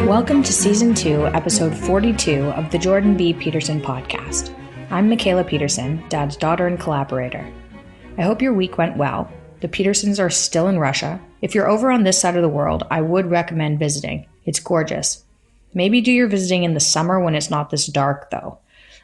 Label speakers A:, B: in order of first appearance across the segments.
A: Welcome to Season 2, Episode 42 of the Jordan B. Peterson Podcast. I'm Michaela Peterson, Dad's daughter and collaborator. I hope your week went well. The Petersons are still in Russia. If you're over on this side of the world, I would recommend visiting. It's gorgeous. Maybe do your visiting in the summer when it's not this dark, though.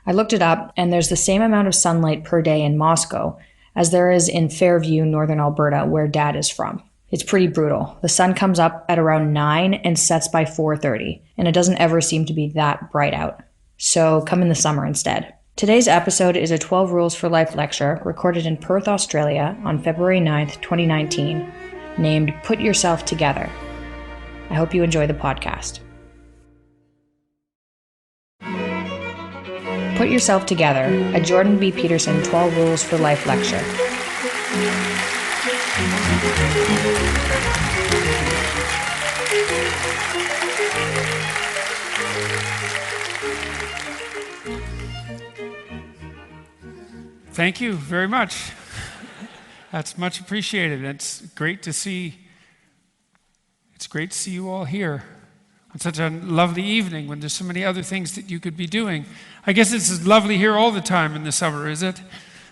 A: I looked it up, and there's the same amount of sunlight per day in Moscow as there is in Fairview, northern Alberta, where Dad is from. It's pretty brutal. The sun comes up at around 9 and sets by 4:30, and it doesn't ever seem to be that bright out. So come in the summer instead. Today's episode is a 12 Rules for Life lecture recorded in Perth, Australia on February 9th, 2019, named Put Yourself Together. I hope you enjoy the podcast. Put Yourself Together, a Jordan B. Peterson 12 Rules for Life lecture.
B: Thank you very much. That's much appreciated. It's great to see you all here on such a lovely evening when there's so many other things that you could be doing. I guess it's lovely here all the time in the summer, is it?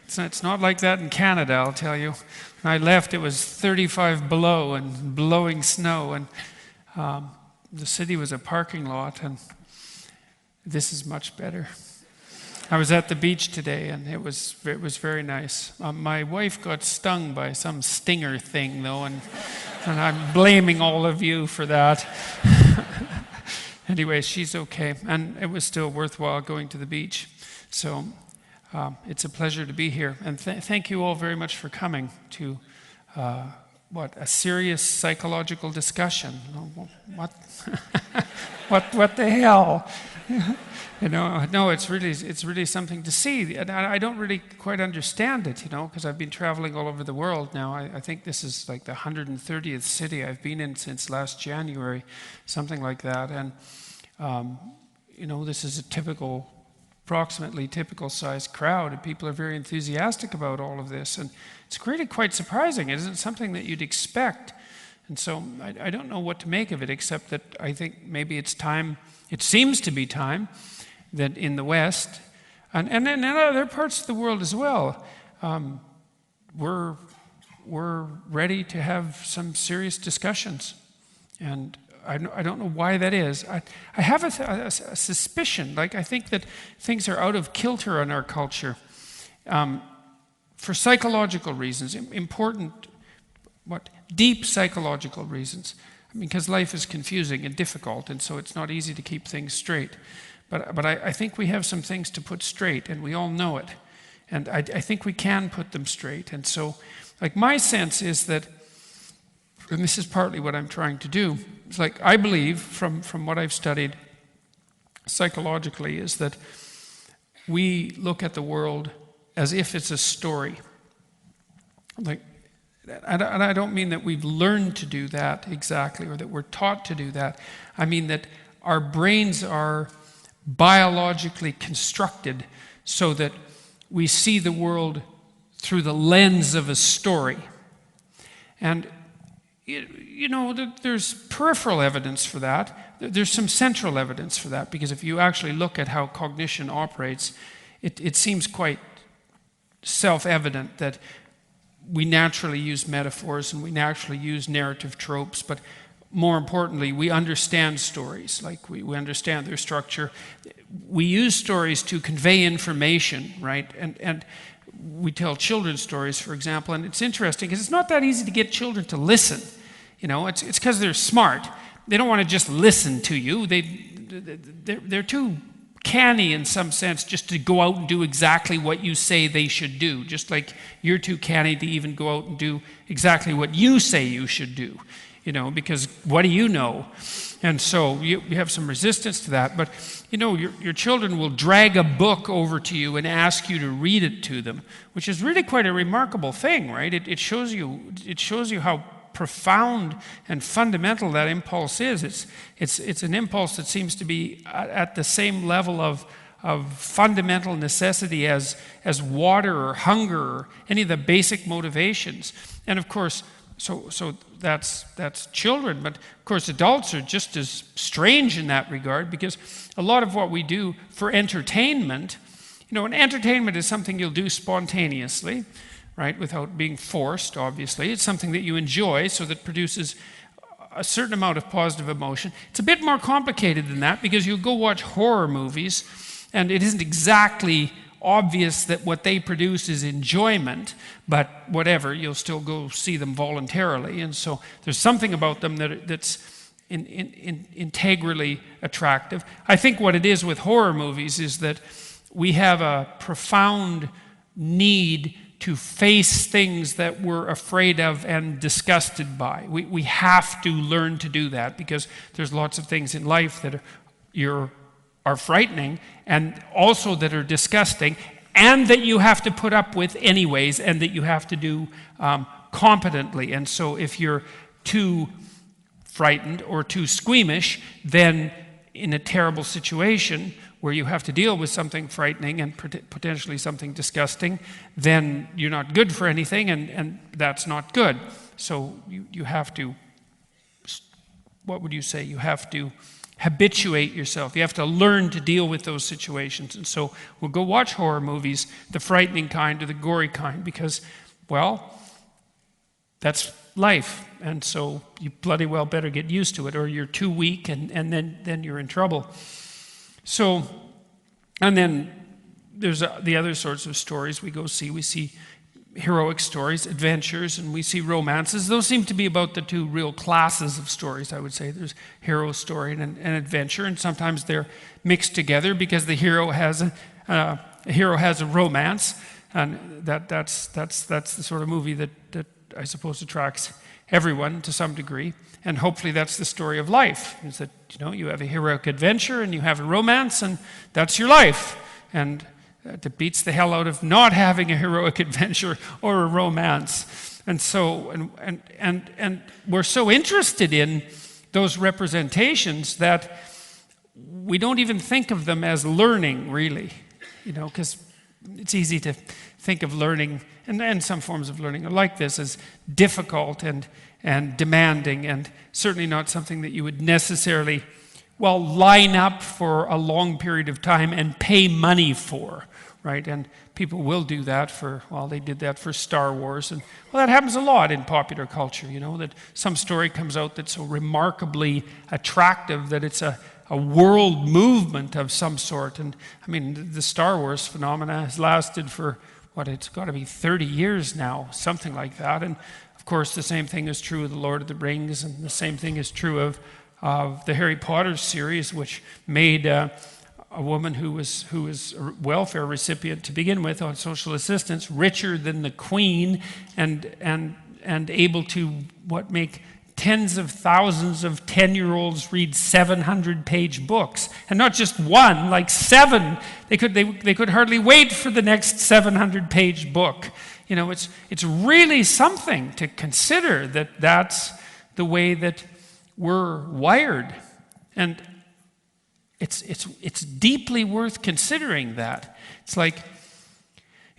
B: It's not like that in Canada, I'll tell you. When I left, it was 35 below and blowing snow, and the city was a parking lot, and this is much better. I was at the beach today, and it was very nice. My wife got stung by some stinger thing, though, and I'm blaming all of you for that. Anyway, she's okay, and it was still worthwhile going to the beach. So it's a pleasure to be here, and thank you all very much for coming to a serious psychological discussion. What what the hell? No, it's really something to see. And I don't really quite understand it, because I've been traveling all over the world now. I think this is like the 130th city I've been in since last January, something like that. And, this is a approximately typical sized crowd, and people are very enthusiastic about all of this. And it's really quite surprising. It isn't something that you'd expect. And so I don't know what to make of it, except that I think maybe it's time, it seems to be time, that in the West, and in other parts of the world as well, we're ready to have some serious discussions. And I don't know why that is. I have a suspicion, I think that things are out of kilter in our culture for psychological reasons, important, deep psychological reasons. Because life is confusing and difficult, and so it's not easy to keep things straight. But I think we have some things to put straight, and we all know it. And I think we can put them straight. And so, my sense is that, and this is partly what I'm trying to do, it's I believe, from what I've studied psychologically, is that we look at the world as if it's a story. And I don't mean that we've learned to do that exactly, or that we're taught to do that. I mean that our brains are biologically constructed so that we see the world through the lens of a story. And, there's peripheral evidence for that. There's some central evidence for that, because if you actually look at how cognition operates, it seems quite self-evident that we naturally use metaphors and we naturally use narrative tropes, but more importantly, we understand stories, we understand their structure. We use stories to convey information, right? And we tell children's stories, for example, and it's interesting because it's not that easy to get children to listen. It's because they're smart. They don't want to just listen to you. They're too canny in some sense just to go out and do exactly what you say they should do, just like you're too canny to even go out and do exactly what you say you should do, because what do you know? And so you have some resistance to that, but your children will drag a book over to you and ask you to read it to them, which is really quite a remarkable thing, right? It shows you how profound and fundamental that impulse is. It's an impulse that seems to be at the same level of fundamental necessity as water or hunger or any of the basic motivations. And of course, So that's children, but of course adults are just as strange in that regard, because a lot of what we do for entertainment, and entertainment is something you'll do spontaneously, right, without being forced, obviously. It's something that you enjoy, so that produces a certain amount of positive emotion. It's a bit more complicated than that, because you go watch horror movies, and it isn't exactly obvious that what they produce is enjoyment, but whatever, you'll still go see them voluntarily. And so there's something about them that's integrally attractive. I think what it is with horror movies is that we have a profound need to face things that we're afraid of and disgusted by. We have to learn to do that, because there's lots of things in life that are frightening, and also that are disgusting, and that you have to put up with anyways, and that you have to do competently. And so if you're too frightened or too squeamish, then in a terrible situation where you have to deal with something frightening and potentially something disgusting, then you're not good for anything, and that's not good. So you have to, what would you say? You have to habituate yourself. You have to learn to deal with those situations. And so we'll go watch horror movies, the frightening kind or the gory kind, because, well, that's life. And so you bloody well better get used to it, or you're too weak, and then you're in trouble. So, and then there's the other sorts of stories we go see. We see heroic stories, adventures, and we see romances. Those seem to be about the two real classes of stories, I would say. There's hero story and adventure, and sometimes they're mixed together because the hero has a romance, and that's the sort of movie that I suppose attracts everyone to some degree. And hopefully that's the story of life, is that you have a heroic adventure and you have a romance, and that's your life. And that beats the hell out of not having a heroic adventure or a romance. And so, and we're so interested in those representations that we don't even think of them as learning, really. Because it's easy to think of learning, and some forms of learning are like this, as difficult and demanding, and certainly not something that you would necessarily, line up for a long period of time and pay money for. Right, and people will do that they did that for Star Wars, and that happens a lot in popular culture. That some story comes out that's so remarkably attractive that it's a world movement of some sort. And I mean, the Star Wars phenomena has lasted for it's got to be 30 years now, something like that. And of course, the same thing is true of the Lord of the Rings, and the same thing is true of the Harry Potter series, which made a woman who was a welfare recipient to begin with on social assistance, richer than the Queen, and able to make tens of thousands of 10-year-olds read 700-page books, and not just one, like 7. They could hardly wait for the next 700-page book. It's really something to consider that that's the way that we're wired, and it's deeply worth considering that. It's like,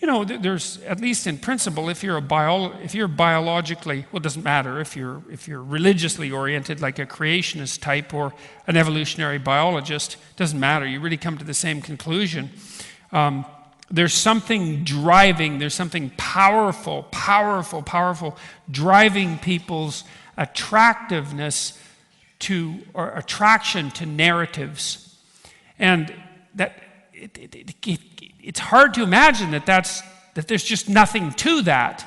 B: there's, at least in principle, if you're biologically, it doesn't matter if you're religiously oriented, like a creationist type or an evolutionary biologist, doesn't matter. You really come to the same conclusion. There's something driving, there's something powerful, driving people's attractiveness or attraction to narratives. And that it's hard to imagine that there's just nothing to that.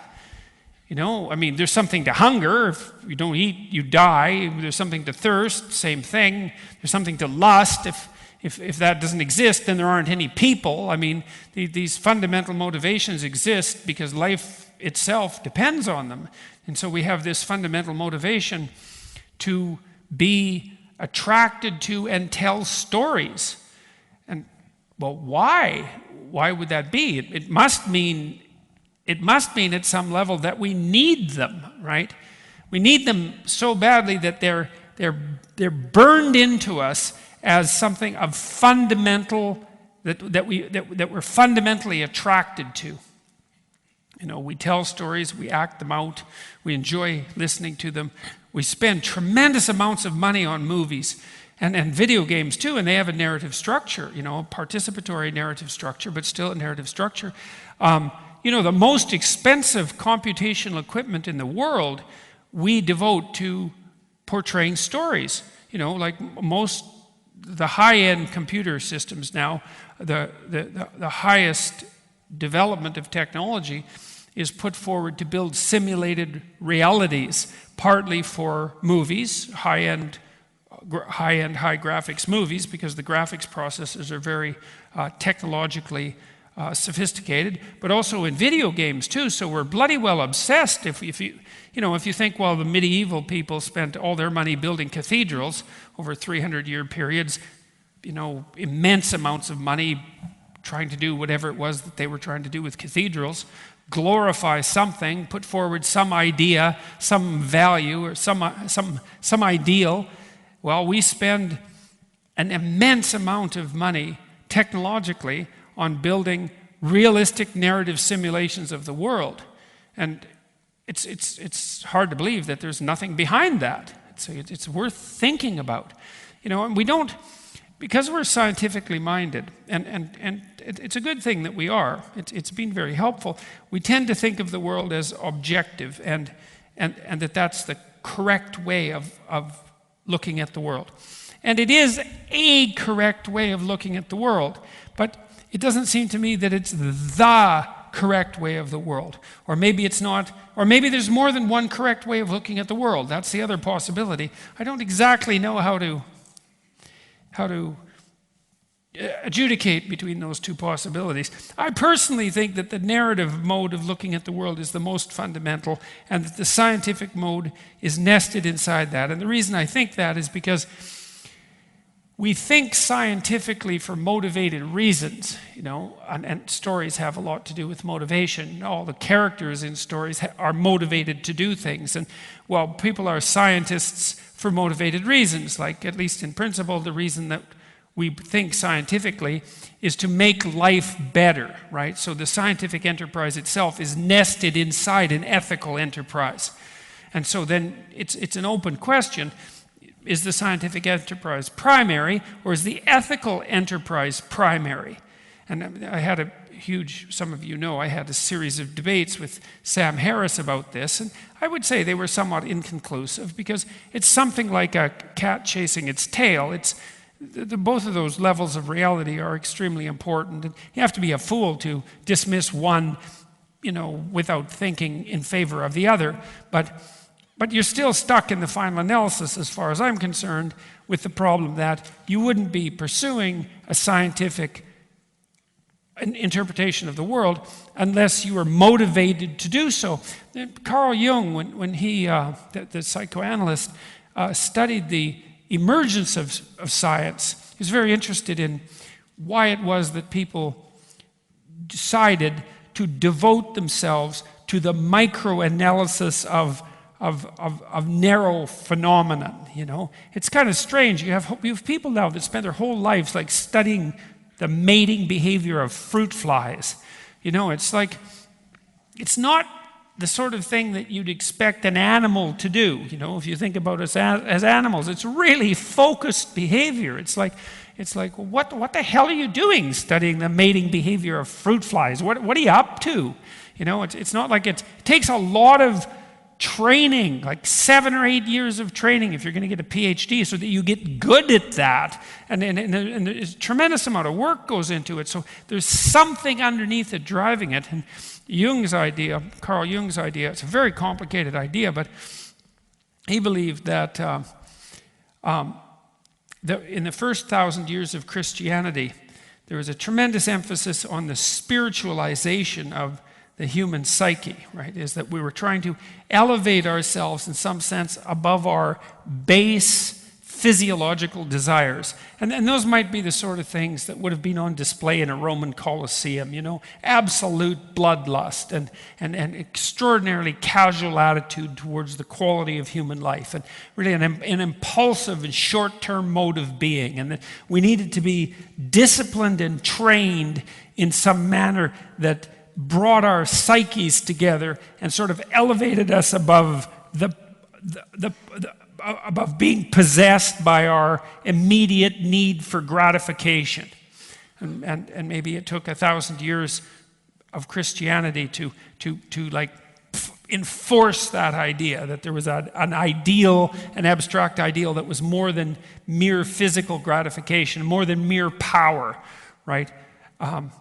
B: I mean, there's something to hunger. If you don't eat, you die. There's something to thirst, same thing. There's something to lust. If that doesn't exist, then there aren't any people. I mean, these fundamental motivations exist because life itself depends on them. And so we have this fundamental motivation to be attracted to and tell stories. And why? Why would that be? It must mean at some level that we need them, right? We need them so badly that they're burned into us as something of fundamental that we're fundamentally attracted to. You know, we tell stories, we act them out, we enjoy listening to them. We spend tremendous amounts of money on movies and video games too, and they have a narrative structure, you know, a participatory narrative structure, but still a narrative structure. You know, the most expensive computational equipment in the world we devote to portraying stories. You know, like the high-end computer systems now, the highest development of technology is put forward to build simulated realities, partly for movies, high-end high graphics movies, because the graphics processors are very technologically sophisticated, but also in video games too. So we're bloody well obsessed. If you think, well, the medieval people spent all their money building cathedrals over 300-year periods, you know, immense amounts of money trying to do whatever it was that they were trying to do with cathedrals, glorify something, put forward some idea, some value, or some ideal. Well, we spend an immense amount of money technologically on building realistic narrative simulations of the world. And it's hard to believe that there's nothing behind that. It's worth thinking about. You know, and we don't, because we're scientifically minded, and it's a good thing that we are. It's been very helpful. We tend to think of the world as objective, and that's the correct way of looking at the world. And it is a correct way of looking at the world, but it doesn't seem to me that it's the correct way of the world. Or maybe it's not, or maybe there's more than one correct way of looking at the world. That's the other possibility. I don't exactly know how to adjudicate between those two possibilities. I personally think that the narrative mode of looking at the world is the most fundamental, and that the scientific mode is nested inside that. And the reason I think that is because we think scientifically for motivated reasons, you know, and stories have a lot to do with motivation. All the characters in stories are motivated to do things. And, well, people are scientists for motivated reasons, like, at least in principle, the reason that we think scientifically is to make life better, right? So the scientific enterprise itself is nested inside an ethical enterprise. And so then it's an open question. Is the scientific enterprise primary, or is the ethical enterprise primary? And I had some of you know, I had a series of debates with Sam Harris about this, and I would say they were somewhat inconclusive, because it's something like a cat chasing its tail. Both of those levels of reality are extremely important, and you have to be a fool to dismiss one, you know, without thinking in favor of the other. But you're still stuck in the final analysis, as far as I'm concerned, with the problem that you wouldn't be pursuing a scientific interpretation of the world unless you were motivated to do so. Carl Jung, when he, the psychoanalyst, studied the emergence of science, he was very interested in why it was that people decided to devote themselves to the microanalysis of narrow phenomenon. You know, it's kind of strange. You have people now that spend their whole lives like studying the mating behavior of fruit flies. You know, it's like, it's not the sort of thing that you'd expect an animal to do. You know, if you think about us as animals, it's really focused behavior. It's like, well, what the hell are you doing studying the mating behavior of fruit flies? What are you up to? You know, it's not like it takes a lot of training, like 7 or 8 years of training if you're going to get a PhD, so that you get good at that. And a tremendous amount of work goes into it. So there's something underneath it driving it. And Jung's idea, Carl Jung's idea, it's a very complicated idea, but he believed that in the first 1,000 years of Christianity, there was a tremendous emphasis on the spiritualization of the human psyche, right? Is that we were trying to elevate ourselves in some sense above our base physiological desires. And those might be the sort of things that would have been on display in a Roman Colosseum, you know, absolute bloodlust and extraordinarily casual attitude towards the quality of human life, and really an impulsive and short-term mode of being. And that we needed to be disciplined and trained in some manner that brought our psyches together and sort of elevated us above above being possessed by our immediate need for gratification. And maybe it took 1,000 years of Christianity to like enforce that idea, that there was an ideal, an abstract ideal that was more than mere physical gratification, more than mere power, right? And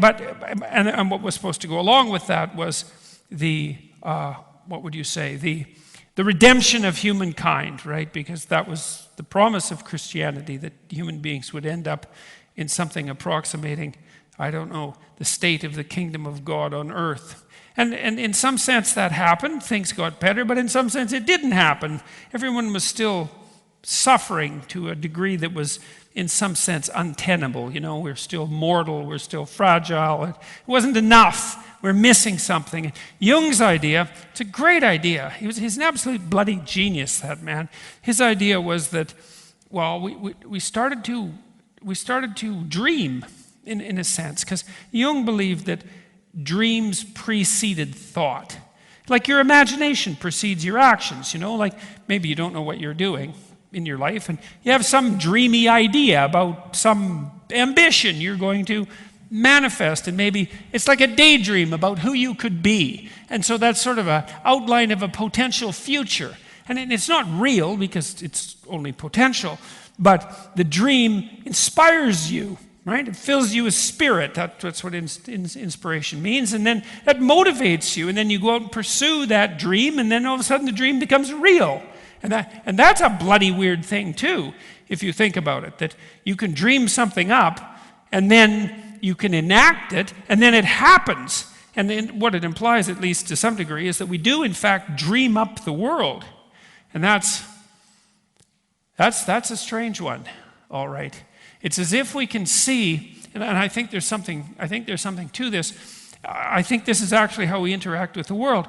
B: what was supposed to go along with that was the redemption of humankind, right? Because that was the promise of Christianity, that human beings would end up in something approximating, I don't know, the state of the kingdom of God on earth. And in some sense that happened. Things got better, but in some sense it didn't happen. Everyone was still suffering to a degree that was in some sense untenable. You know, we're still mortal, we're still fragile. It wasn't enough. We're missing something. Jung's idea, it's a great idea. He's an absolute bloody genius, that man. His idea was that, well, we started to dream in a sense, because Jung believed that dreams preceded thought. Like your imagination precedes your actions, you know, like maybe you don't know what you're doing in your life and you have some dreamy idea about some ambition you're going to manifest, and maybe it's like a daydream about who you could be. And so that's sort of an outline of a potential future. And it's not real because it's only potential, but the dream inspires you, right? It fills you with spirit. That's what inspiration means. And then that motivates you, and then you go out and pursue that dream, and then all of a sudden the dream becomes real. And that's a bloody weird thing too, if you think about it, that you can dream something up, and then you can enact it, and then it happens. And then what it implies, at least to some degree, is that we do in fact dream up the world. And that's a strange one, all right. It's as if we can see, and I think there's something to this. I think this is actually how we interact with the world.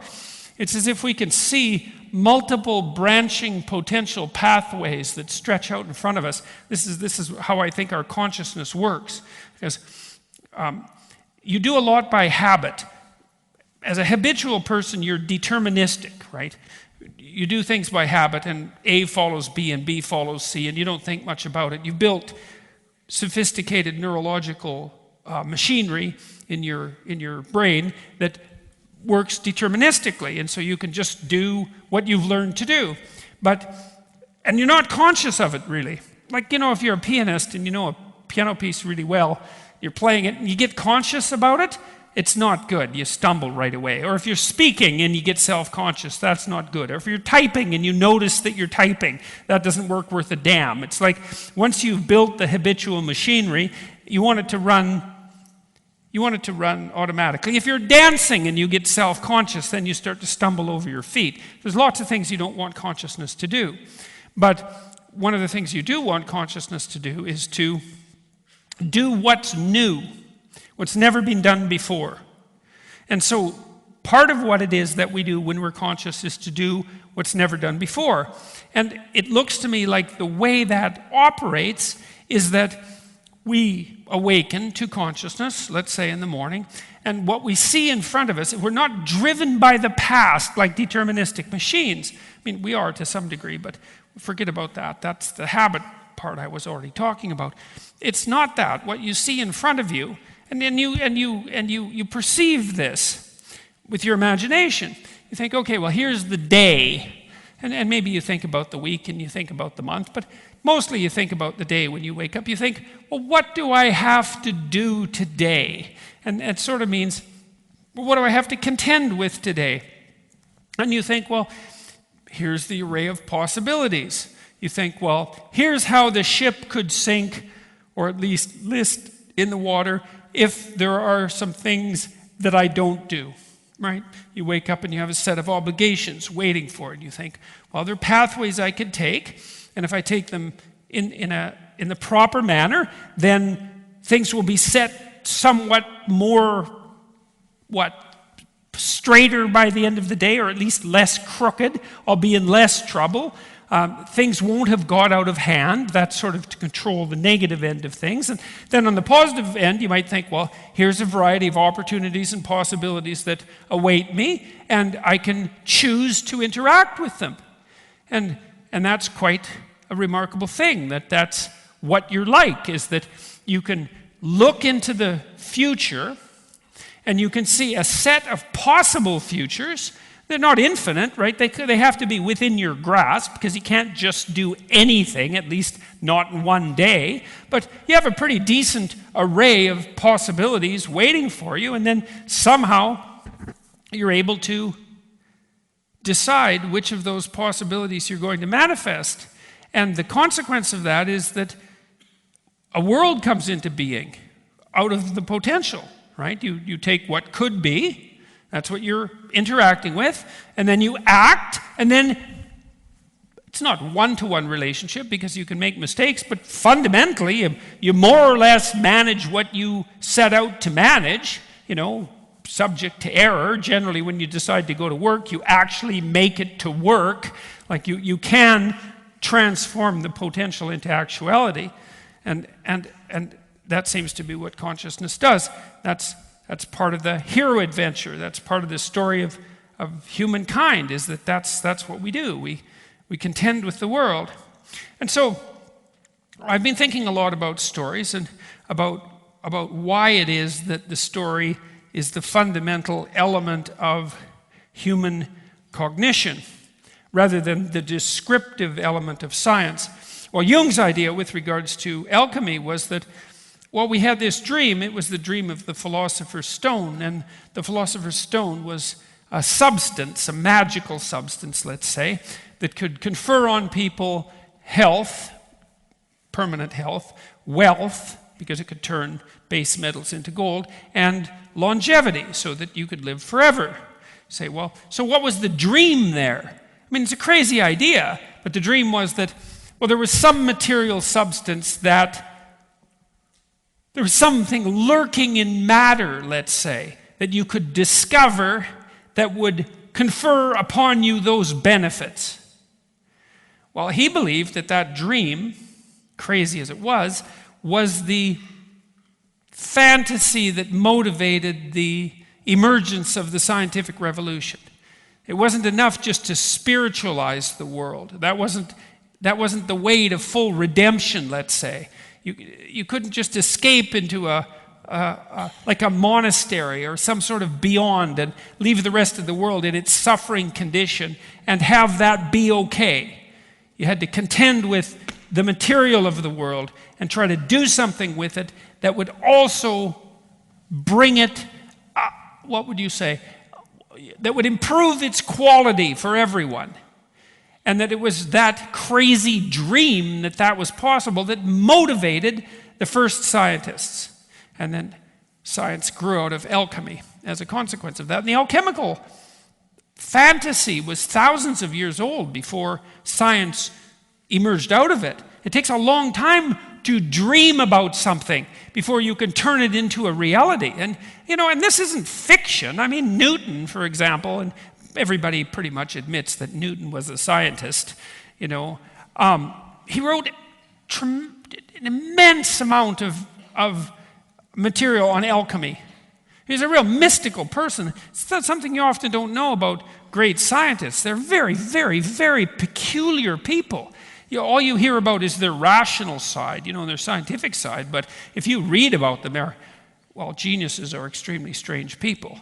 B: It's as if we can see multiple branching potential pathways that stretch out in front of us. This is how I think our consciousness works. Because you do a lot by habit. As a habitual person, you're deterministic, right? You do things by habit, and A follows B and B follows C, and you don't think much about it. You've built sophisticated neurological machinery in your brain that works deterministically, and so you can just do what you've learned to do. And you're not conscious of it, really. Like, you know, if you're a pianist and you know a piano piece really well, you're playing it and you get conscious about it, it's not good. You stumble right away. Or if you're speaking and you get self-conscious, that's not good. Or if you're typing and you notice that you're typing, that doesn't work worth a damn. It's like once you've built the habitual machinery, you want it to run automatically. If you're dancing and you get self-conscious, then you start to stumble over your feet. There's lots of things you don't want consciousness to do. But one of the things you do want consciousness to do is to do what's new, what's never been done before. And so part of what it is that we do when we're conscious is to do what's never done before. And it looks to me like the way that operates is that we awaken to consciousness, let's say in the morning, and what we see in front of us, we're not driven by the past like deterministic machines. I mean, we are to some degree, but forget about that. That's the habit part I was already talking about. It's not that. What you see in front of you, and then you perceive this with your imagination. You think, okay, well, here's the day. And maybe you think about the week and you think about the month, but mostly you think about the day when you wake up. You think, well, what do I have to do today? And it sort of means, well, what do I have to contend with today? And you think, well, here's the array of possibilities. You think, well, here's how the ship could sink, or at least list in the water, if there are some things that I don't do, right? You wake up and you have a set of obligations waiting for it. You think, well, there are pathways I could take, and if I take them in the proper manner, then things will be set somewhat more, straighter by the end of the day, or at least less crooked. I'll be in less trouble. Things won't have got out of hand. That's sort of to control the negative end of things. And then on the positive end, you might think, well, here's a variety of opportunities and possibilities that await me, and I can choose to interact with them. And that's quite a remarkable thing, that's what you're like, is that you can look into the future and you can see a set of possible futures. They're not infinite, right? They have to be within your grasp, because you can't just do anything, at least not in one day. But you have a pretty decent array of possibilities waiting for you, and then somehow you're able to decide which of those possibilities you're going to manifest. And the consequence of that is that a world comes into being out of the potential, right? You take what could be, that's what you're interacting with, and then you act, and then it's not one-to-one relationship because you can make mistakes, but fundamentally you more or less manage what you set out to manage, subject to error. Generally, when you decide to go to work, you actually make it to work. Like you can transform the potential into actuality, and that seems to be what consciousness does. That's part of the hero adventure. That's part of the story of humankind, is that's what we do. We contend with the world. And so I've been thinking a lot about stories and about why it is that the story is the fundamental element of human cognition rather than the descriptive element of science. Well, Jung's idea with regards to alchemy was that, well, we had this dream. It was the dream of the Philosopher's Stone, and the Philosopher's Stone was a substance, a magical substance, let's say, that could confer on people health, permanent health, wealth, because it could turn base metals into gold, and longevity, so that you could live forever. You say, well, so what was the dream there? I mean, it's a crazy idea, but the dream was that, well, there was some material substance that there was something lurking in matter, let's say, that you could discover that would confer upon you those benefits. Well, he believed that dream, crazy as it was the fantasy that motivated the emergence of the scientific revolution. It wasn't enough just to spiritualize the world. That wasn't the way to full redemption, let's say. You couldn't just escape into like a monastery or some sort of beyond and leave the rest of the world in its suffering condition and have that be okay. You had to contend with the material of the world and try to do something with it that would also bring it, what would you say, that would improve its quality for everyone. And that it was that crazy dream that was possible that motivated the first scientists. And then science grew out of alchemy as a consequence of that. And the alchemical fantasy was thousands of years old before science emerged out of it. It takes a long time to dream about something before you can turn it into a reality. And, and this isn't fiction. I mean, Newton, for example, and everybody pretty much admits that Newton was a scientist, he wrote an immense amount of material on alchemy. He's a real mystical person. It's not something you often don't know about great scientists. They're very, very, very peculiar people. All you hear about is their rational side, and their scientific side, but if you read about them, geniuses are extremely strange people.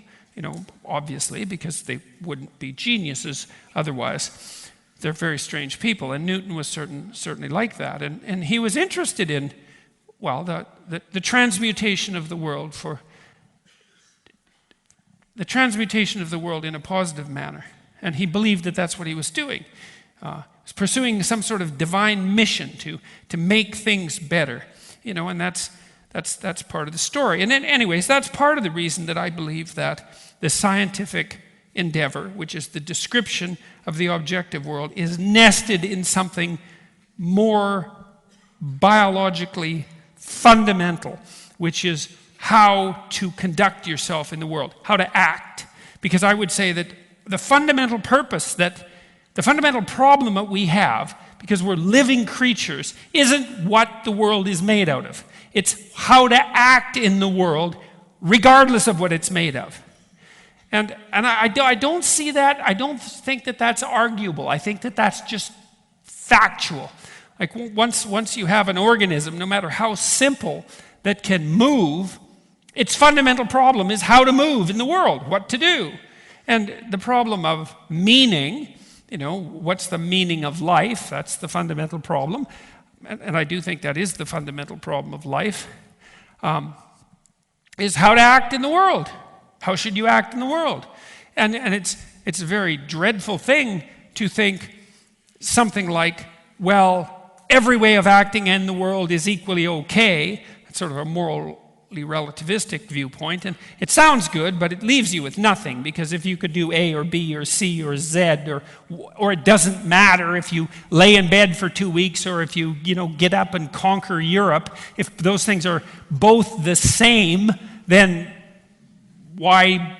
B: Obviously, because they wouldn't be geniuses otherwise. They're very strange people, and Newton was certainly like that. And he was interested in, the transmutation of the world in a positive manner. And he believed that that's what he was doing. He was pursuing some sort of divine mission to make things better, and that's part of the story. And then, anyways, that's part of the reason that I believe that the scientific endeavor, which is the description of the objective world, is nested in something more biologically fundamental, which is how to conduct yourself in the world, how to act. Because I would say that the fundamental purpose that The fundamental problem that we have, because we're living creatures, isn't what the world is made out of. It's how to act in the world, regardless of what it's made of. And I don't see that. I don't think that that's arguable. I think that that's just factual. Like once you have an organism, no matter how simple, that can move, its fundamental problem is how to move in the world, what to do. And the problem of meaning, what's the meaning of life? That's the fundamental problem. And I do think that is the fundamental problem of life, is how to act in the world. How should you act in the world? And it's a very dreadful thing to think something like, well, every way of acting in the world is equally okay. It's sort of a morally relativistic viewpoint. And it sounds good, but it leaves you with nothing, because if you could do A or B or C or Z, or it doesn't matter if you lay in bed for 2 weeks or if you get up and conquer Europe, if those things are both the same, then why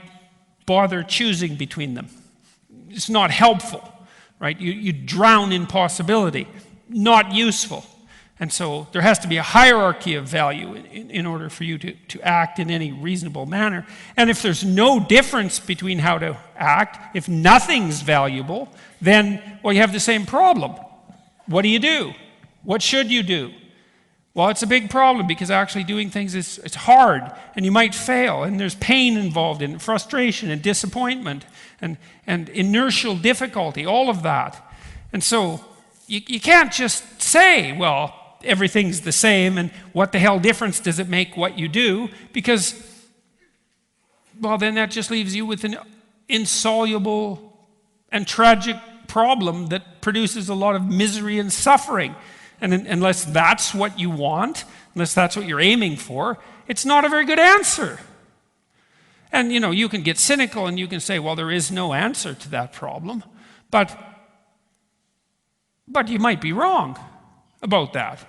B: bother choosing between them? It's not helpful, right? You drown in possibility. Not useful. And so there has to be a hierarchy of value in order for you to act in any reasonable manner. And if there's no difference between how to act, if nothing's valuable, then, well, you have the same problem. What do? What should you do? Well, it's a big problem, because actually doing things it's hard, and you might fail, and there's pain involved in it, frustration and disappointment and inertial difficulty, all of that. And so you can't just say, well, everything's the same, and what the hell difference does it make what you do? Because, well, then that just leaves you with an insoluble and tragic problem that produces a lot of misery and suffering. And unless that's what you want, unless that's what you're aiming for, it's not a very good answer. And, you can get cynical and you can say, well, there is no answer to that problem. But you might be wrong about that,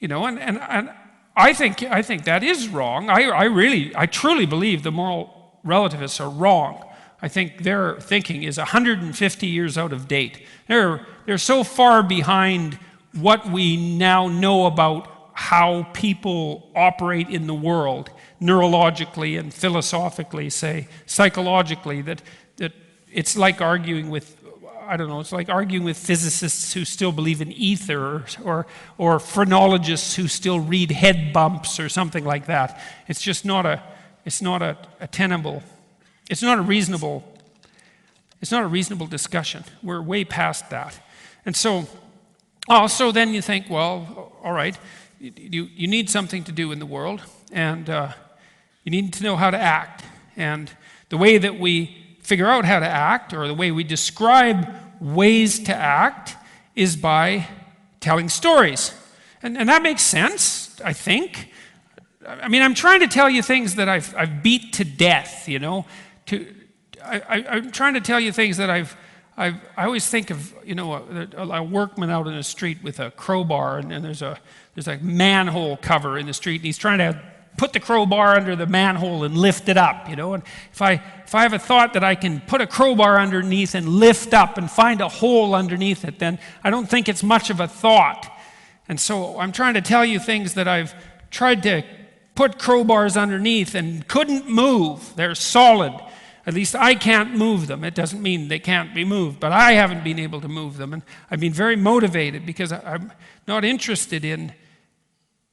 B: and I think that is wrong. I truly believe the moral relativists are wrong. I think their thinking is 150 years out of date. They're so far behind what we now know about how people operate in the world, neurologically and philosophically, say, psychologically, that it's like arguing with, it's like arguing with physicists who still believe in ether, or phrenologists who still read head bumps or something like that. It's just not a tenable, it's not a reasonable discussion. We're way past that. And so then you think, well, all right, you need something to do in the world, and you need to know how to act. And the way that we figure out how to act, or the way we describe ways to act, is by telling stories. And that makes sense, I think. I mean, I'm trying to tell you things that I've beat to death, I'm trying to tell you things that I always think of, a workman out in the street with a crowbar, and there's a manhole cover in the street, and he's trying to put the crowbar under the manhole and lift it up, And if I have a thought that I can put a crowbar underneath and lift up and find a hole underneath it, then I don't think it's much of a thought. And so I'm trying to tell you things that I've tried to put crowbars underneath and couldn't move. They're solid. At least I can't move them. It doesn't mean they can't be moved, but I haven't been able to move them. And I've been very motivated, because I'm not interested in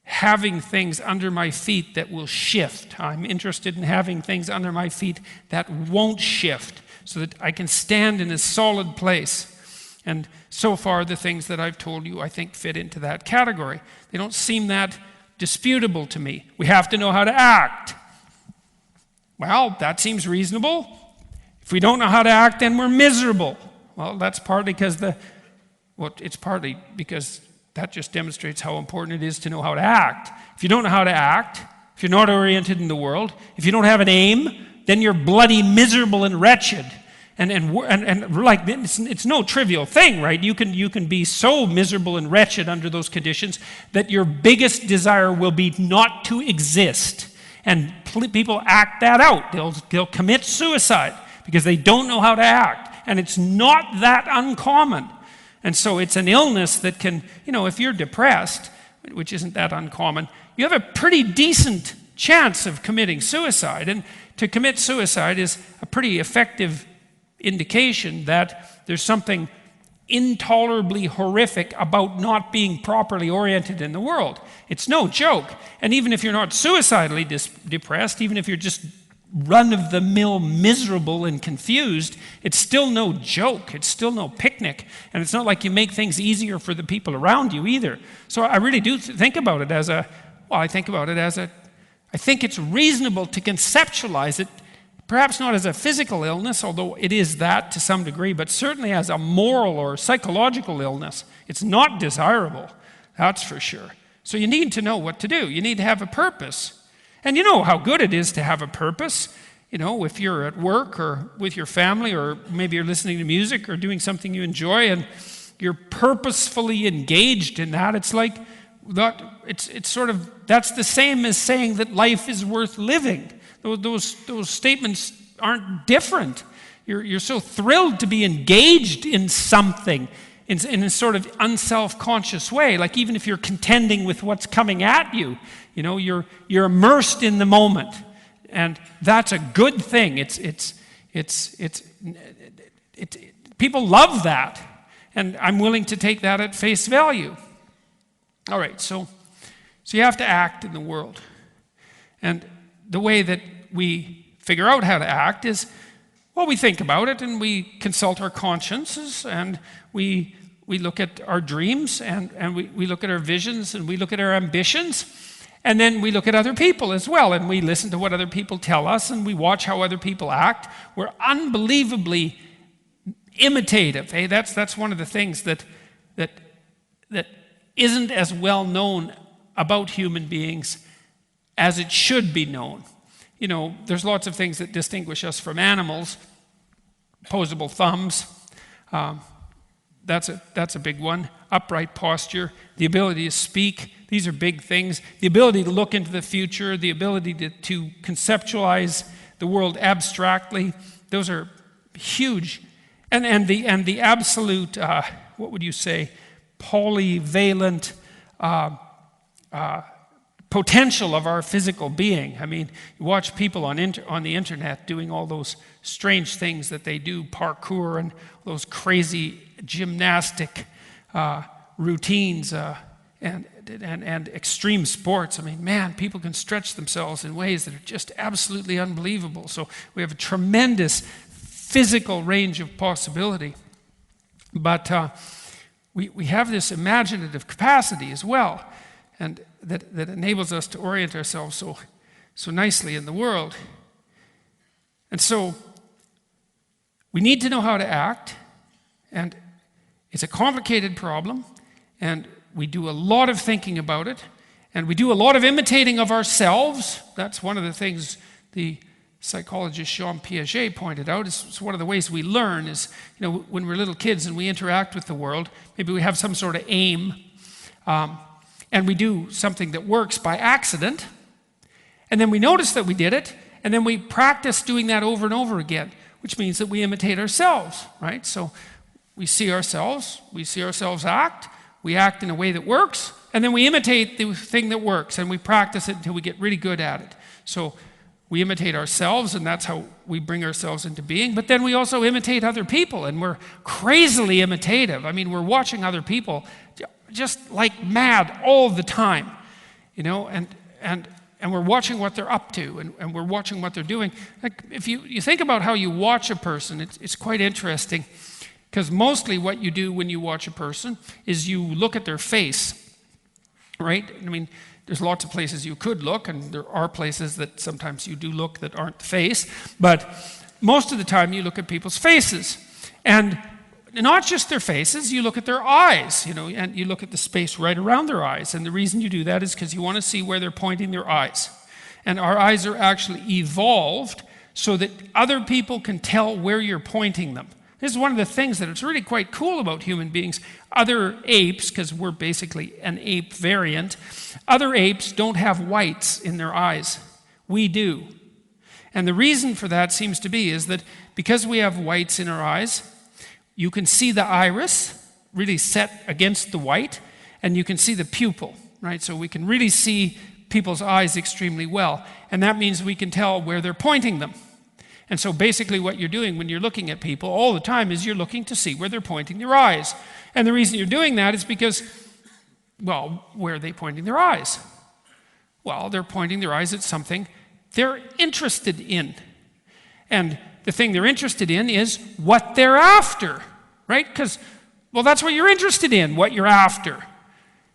B: having things under my feet that will shift. I'm interested in having things under my feet that won't shift, so that I can stand in a solid place. And so far, the things that I've told you, I think, fit into that category. They don't seem that disputable to me. We have to know how to act. Well, that seems reasonable. If we don't know how to act, then we're miserable. Well, that's partly because it's partly because that just demonstrates how important it is to know how to act. If you don't know how to act, if you're not oriented in the world, if you don't have an aim, then you're bloody miserable and wretched. And like, it's no trivial thing, right? You can be so miserable and wretched under those conditions that your biggest desire will be not to exist. And people act that out. They'll commit suicide because they don't know how to act. and it's not that uncommon. And so it's an illness that can, if you're depressed, which isn't that uncommon, you have a pretty decent chance of committing suicide. And to commit suicide is a pretty effective indication that there's something intolerably horrific about not being properly oriented in the world. It's no joke. And even if you're not suicidally depressed, even if you're just run-of-the-mill miserable and confused, it's still no joke. It's still no picnic. And it's not like you make things easier for the people around you either. So I really do think about it as I think it's reasonable to conceptualize it, perhaps not as a physical illness, although it is that to some degree, but certainly as a moral or psychological illness. It's not desirable, that's for sure. So you need to know what to do. You need to have a purpose. And you know how good it is to have a purpose. If you're at work or with your family, or maybe you're listening to music or doing something you enjoy and you're purposefully engaged in that, it's like that. It's sort of, that's the same as saying that life is worth living. Those statements aren't different. You're so thrilled to be engaged in something in a sort of unself-conscious way. Like even if you're contending with what's coming at you, you're immersed in the moment, and that's a good thing. People love that, and I'm willing to take that at face value. All right, so you have to act in the world, and the way that we figure out how to act is, well, we think about it and we consult our consciences, and we look at our dreams, and we look at our visions, and we look at our ambitions, and then we look at other people as well, and we listen to what other people tell us, and we watch how other people act. We're unbelievably imitative. Hey, that's one of the things that isn't as well known about human beings as it should be known. There's lots of things that distinguish us from animals. Opposable thumbs, that's a big one. Upright posture, the ability to speak, these are big things. The ability to look into the future, the ability to conceptualize the world abstractly, those are huge. And the absolute, what would you say, polyvalent potential of our physical being. I mean, you watch people on the internet doing all those strange things that they do, parkour and those crazy gymnastic routines and extreme sports. I mean, man, people can stretch themselves in ways that are just absolutely unbelievable. So we have a tremendous physical range of possibility. But we have this imaginative capacity as well, and that enables us to orient ourselves so nicely in the world. And so we need to know how to act, and it's a complicated problem, and we do a lot of thinking about it, and we do a lot of imitating of ourselves. That's one of the things the psychologist Jean Piaget pointed out. It's one of the ways we learn is, when we're little kids and we interact with the world, maybe we have some sort of aim, and we do something that works by accident, and then we notice that we did it, and then we practice doing that over and over again, which means that we imitate ourselves, right? So we see ourselves act, we act in a way that works, and then we imitate the thing that works, and we practice it until we get really good at it. So we imitate ourselves, and that's how we bring ourselves into being. But then we also imitate other people, and we're crazily imitative. I mean, we're watching other people just like mad all the time, and we're watching what they're up to, and we're watching what they're doing. Like, if you think about how you watch a person, it's quite interesting, because mostly what you do when you watch a person is you look at their face, right? I mean, there's lots of places you could look, and there are places that sometimes you do look that aren't the face, but most of the time you look at people's faces. And not just their faces, you look at their eyes, and you look at the space right around their eyes. And the reason you do that is because you want to see where they're pointing their eyes. And our eyes are actually evolved so that other people can tell where you're pointing them. This is one of the things that it's really quite cool about human beings. Other apes, because we're basically an ape variant, other apes don't have whites in their eyes. We do. And the reason for that seems to be is that because we have whites in our eyes, You can see the iris really set against the white, and you can see the pupil, right? So we can really see people's eyes extremely well, and that means we can tell where they're pointing them. And so basically what you're doing when you're looking at people all the time is you're looking to see where they're pointing their eyes. And the reason you're doing that is because, well, where are they pointing their eyes? Well, they're pointing their eyes at something they're interested in. And the thing they're interested in is what they're after, right? Because, well, that's what you're interested in, what you're after.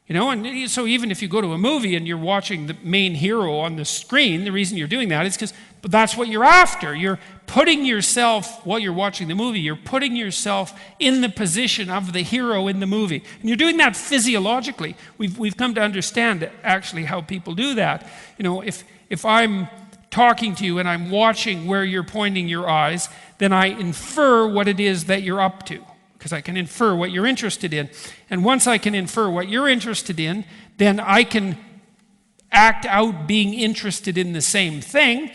B: You know, and so even if you go to a movie and you're watching the main hero on the screen, the reason you're doing that is because that's what you're after. You're putting yourself, while you're watching the movie, you're putting yourself in the position of the hero in the movie. And you're doing that physiologically. We've come to understand actually how people do that. You know, if I'm talking to you and I'm watching where you're pointing your eyes, then I infer what it is that you're up to, because I can infer what you're interested in. And once I can infer what you're interested in, then I can act out being interested in the same thing.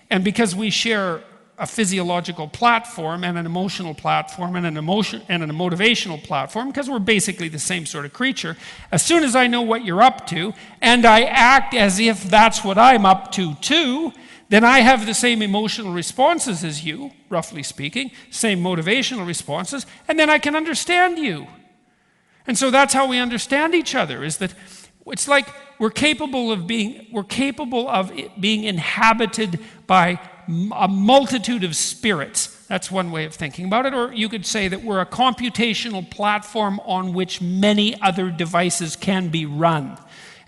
B: And because we share a physiological platform and an emotional platform and a motivational platform, because we're basically the same sort of creature, as soon as I know what you're up to, and I act as if that's what I'm up to too, then I have the same emotional responses as you, roughly speaking, same motivational responses, and then I can understand you. And so that's how we understand each other, is that it's like we're capable of being inhabited by a multitude of spirits. That's one way of thinking about it. Or you could say that we're a computational platform on which many other devices can be run.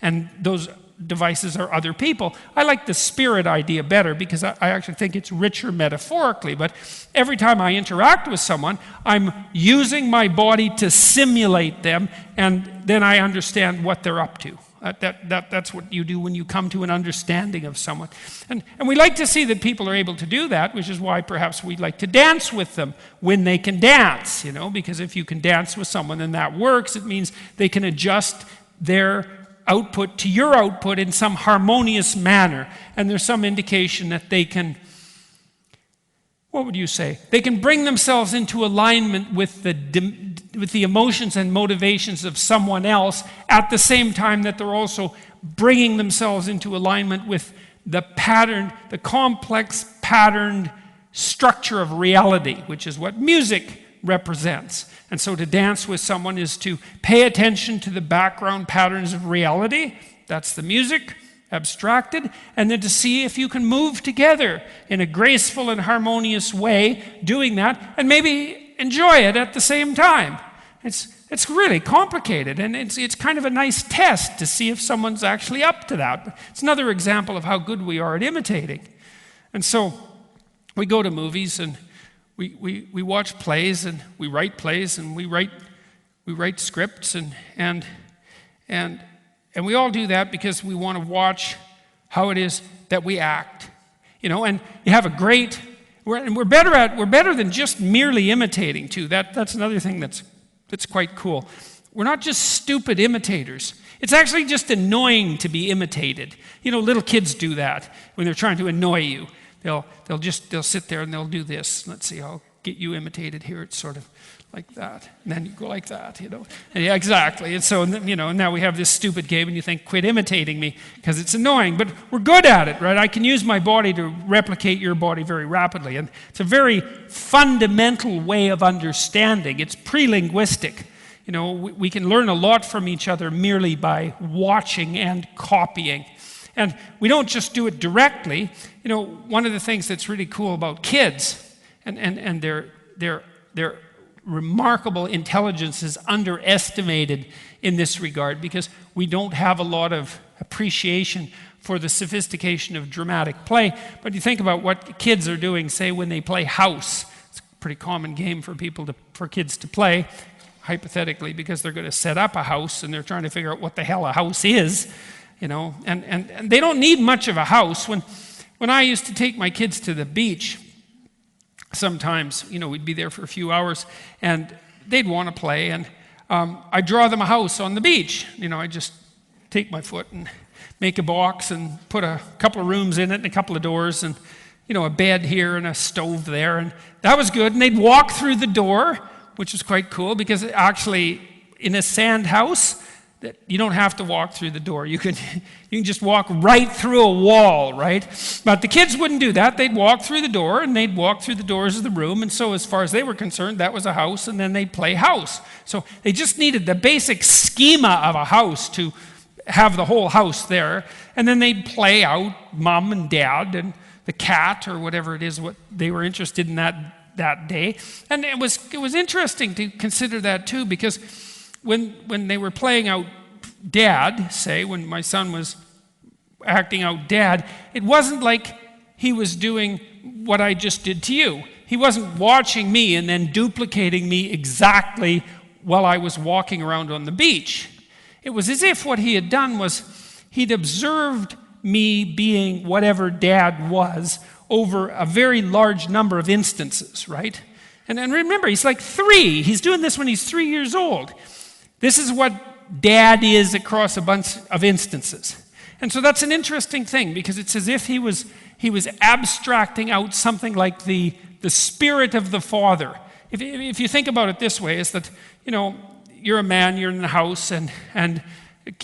B: And those devices are other people. I like the spirit idea better because I actually think it's richer metaphorically. But every time I interact with someone, I'm using my body to simulate them, and then I understand what they're up to. That's what you do when you come to an understanding of someone. And we like to see that people are able to do that, which is why perhaps we like to dance with them when they can dance, you know, because if you can dance with someone and that works, it means they can adjust their output to your output in some harmonious manner. And there's some indication that they can, what would you say? They can bring themselves into alignment with the emotions and motivations of someone else at the same time that they're also bringing themselves into alignment with the pattern, the complex patterned structure of reality, which is what music represents. And so to dance with someone is to pay attention to the background patterns of reality. That's the music, abstracted, and then to see if you can move together in a graceful and harmonious way doing that, and maybe enjoy it at the same time. It's really complicated, and it's kind of a nice test to see if someone's actually up to that. But it's another example of how good we are at imitating. And so we go to movies and we watch plays and we write plays and we write scripts and we all do that because we want to watch how it is that we act, you know. And you have a great, we're better than just merely imitating too. That's another thing that's quite cool. We're not just stupid imitators. It's actually just annoying to be imitated. You know, little kids do that when they're trying to annoy you. They'll sit there and they'll do this. Let's see, I'll get you imitated here. It's sort of like that. And then you go like that, you know. And yeah, exactly. And so, you know, now we have this stupid game and you think, quit imitating me because it's annoying. But we're good at it, right? I can use my body to replicate your body very rapidly. And it's a very fundamental way of understanding. It's pre-linguistic. You know, we can learn a lot from each other merely by watching and copying. And we don't just do it directly. You know, one of the things that's really cool about kids and their remarkable intelligence is underestimated in this regard because we don't have a lot of appreciation for the sophistication of dramatic play. But you think about what kids are doing, say, when they play house. It's a pretty common game for kids to play, hypothetically, because they're going to set up a house and they're trying to figure out what the hell a house is. You know, and they don't need much of a house. When I used to take my kids to the beach, sometimes, you know, we'd be there for a few hours, and they'd want to play, and I'd draw them a house on the beach. You know, I'd just take my foot and make a box and put a couple of rooms in it and a couple of doors and, you know, a bed here and a stove there, and that was good. And they'd walk through the door which was quite cool because actually in a sand house, that you don't have to walk through the door. You can just walk right through a wall, right? But the kids wouldn't do that. They'd walk through the door, and they'd walk through the doors of the room. And so as far as they were concerned, that was a house, and then they'd play house. So they just needed the basic schema of a house to have the whole house there. And then they'd play out mom and dad and the cat or whatever it is, what they were interested in that day. And it was interesting to consider that too, because when they were playing out dad, say, when my son was acting out dad, it wasn't like he was doing what I just did to you. He wasn't watching me and then duplicating me exactly while I was walking around on the beach. It was as if what he had done was he'd observed me being whatever dad was over a very large number of instances, right? And remember, he's like 3. He's doing this when he's 3 years old. This is what dad is across a bunch of instances. And so that's an interesting thing, because it's as if he was abstracting out something like the spirit of the father. If you think about it this way, is that, you're a man, you're in the house, and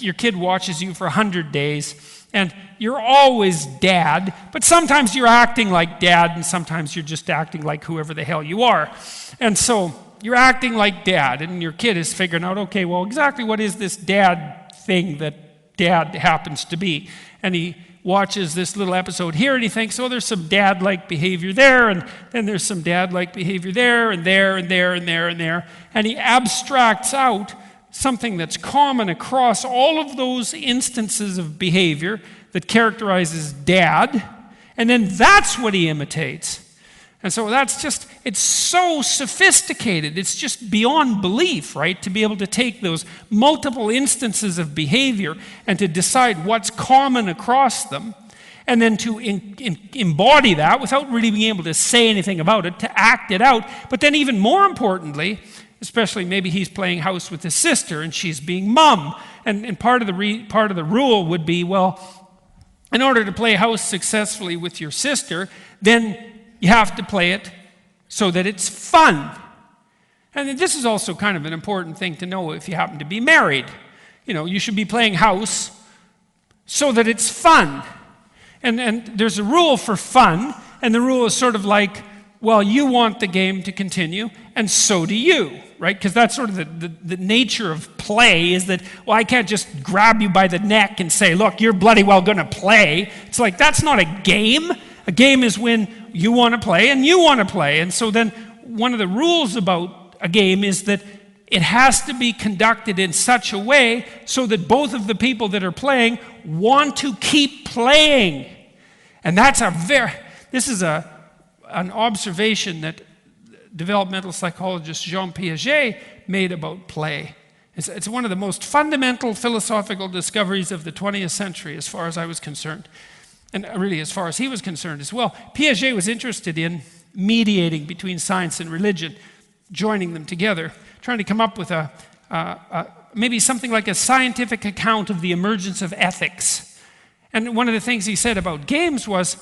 B: your kid watches you for 100 days, and you're always dad, but sometimes you're acting like dad, and sometimes you're just acting like whoever the hell you are. And so you're acting like dad, and your kid is figuring out, okay, well, exactly what is this dad thing that dad happens to be? And he watches this little episode here, and he thinks, oh, there's some dad-like behavior there, and then there's some dad-like behavior there, and there, and there, and there, and there. And he abstracts out something that's common across all of those instances of behavior that characterizes dad, and then that's what he imitates. And so it's so sophisticated, it's just beyond belief, right? To be able to take those multiple instances of behavior and to decide what's common across them, and then to embody that without really being able to say anything about it, to act it out. But then even more importantly, especially maybe he's playing house with his sister and she's being mom. And part of the rule would be, well, in order to play house successfully with your sister, then you have to play it so that it's fun. And this is also kind of an important thing to know if you happen to be married. You should be playing house so that it's fun. And there's a rule for fun, and the rule is sort of like, well, you want the game to continue, and so do you, right? Because that's sort of the nature of play, is that, well, I can't just grab you by the neck and say, look, you're bloody well going to play. It's like, that's not a game. A game is when you want to play and you want to play. And so then one of the rules about a game is that it has to be conducted in such a way so that both of the people that are playing want to keep playing. And this is an observation that developmental psychologist Jean Piaget made about play. It's one of the most fundamental philosophical discoveries of the 20th century, as far as I was concerned. And really, as far as he was concerned as well. Piaget was interested in mediating between science and religion, joining them together, trying to come up with maybe something like a scientific account of the emergence of ethics. And one of the things he said about games was,